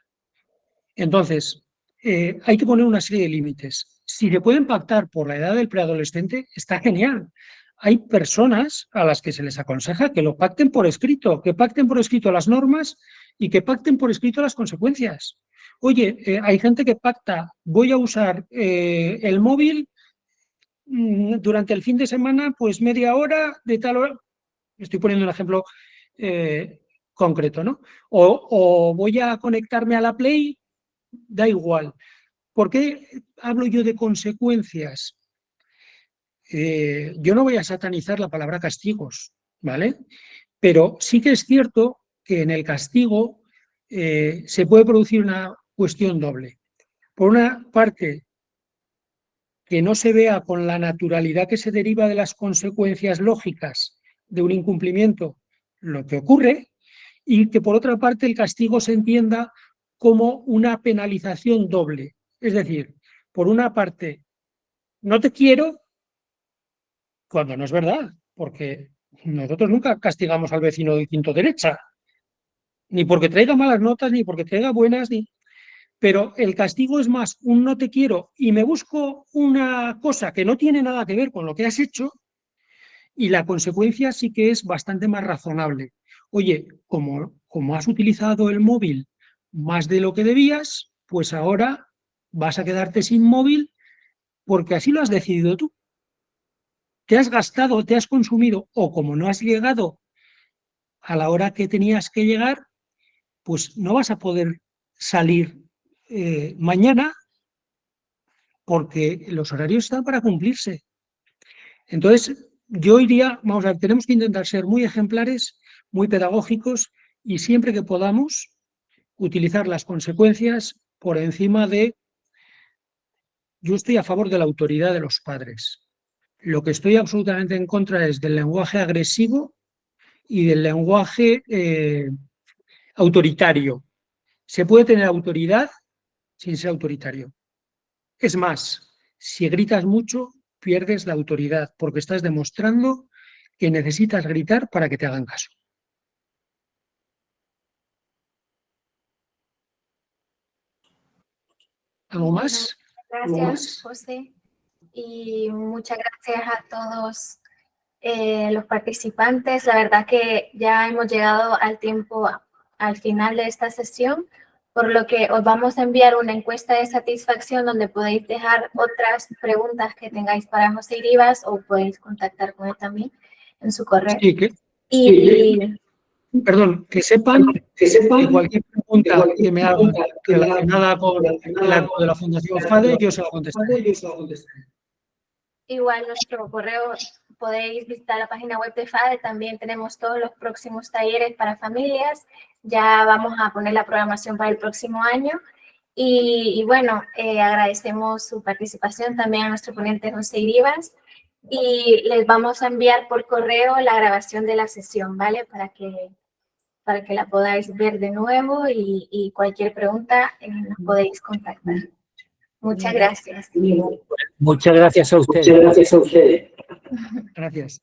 Entonces, hay que poner una serie de límites. Si se pueden pactar por la edad del preadolescente, está genial. Hay personas a las que se les aconseja que lo pacten por escrito, que pacten por escrito las normas y que pacten por escrito las consecuencias. Oye, hay gente que pacta, voy a usar el móvil durante el fin de semana, pues media hora de tal hora. Estoy poniendo un ejemplo concreto, ¿no? O voy a conectarme a la Play, da igual. ¿Por qué hablo yo de consecuencias? Yo no voy a satanizar la palabra castigos, ¿vale? Pero sí que es cierto que en el castigo se puede producir una cuestión doble. Por una parte, que no se vea con la naturalidad que se deriva de las consecuencias lógicas de un incumplimiento lo que ocurre, y que por otra parte el castigo se entienda como una penalización doble. Es decir, por una parte, no te quiero, cuando no es verdad, porque nosotros nunca castigamos al vecino de quinto derecha, ni porque traiga malas notas, ni porque traiga buenas, ni... Pero el castigo es más un no te quiero y me busco una cosa que no tiene nada que ver con lo que has hecho, y la consecuencia sí que es bastante más razonable. Oye, como has utilizado el móvil más de lo que debías, pues ahora vas a quedarte sin móvil porque así lo has decidido tú. te has gastado, te has consumido, o como no has llegado a la hora que tenías que llegar, pues no vas a poder salir mañana porque los horarios están para cumplirse. Entonces, yo iría, vamos a ver, tenemos que intentar ser muy ejemplares, muy pedagógicos y siempre que podamos utilizar las consecuencias por encima de... Yo estoy a favor de la autoridad de los padres. Lo que estoy absolutamente en contra es del lenguaje agresivo y del lenguaje autoritario. Se puede tener autoridad sin ser autoritario. Es más, si gritas mucho, pierdes la autoridad porque estás demostrando que necesitas gritar para que te hagan caso. ¿Algo más? Gracias, José. Y muchas gracias a todos los participantes. La verdad que ya hemos llegado al tiempo, al final de esta sesión, por lo que os vamos a enviar una encuesta de satisfacción donde podéis dejar otras preguntas que tengáis para José Iribas o podéis contactar con él también en su correo. Sí, perdón, que sepan que cualquier pregunta que me hagan relacionada con el acto de la Fundación FADE, yo se la contestaré. Igual nuestro correo, podéis visitar la página web de FADE, también tenemos todos los próximos talleres para familias, ya vamos a poner la programación para el próximo año y bueno, agradecemos su participación también a nuestro ponente José Iribas y les vamos a enviar por correo la grabación de la sesión, ¿vale? Para que la podáis ver de nuevo y cualquier pregunta nos podéis contactar. Muchas gracias. Muchas gracias a ustedes. Gracias.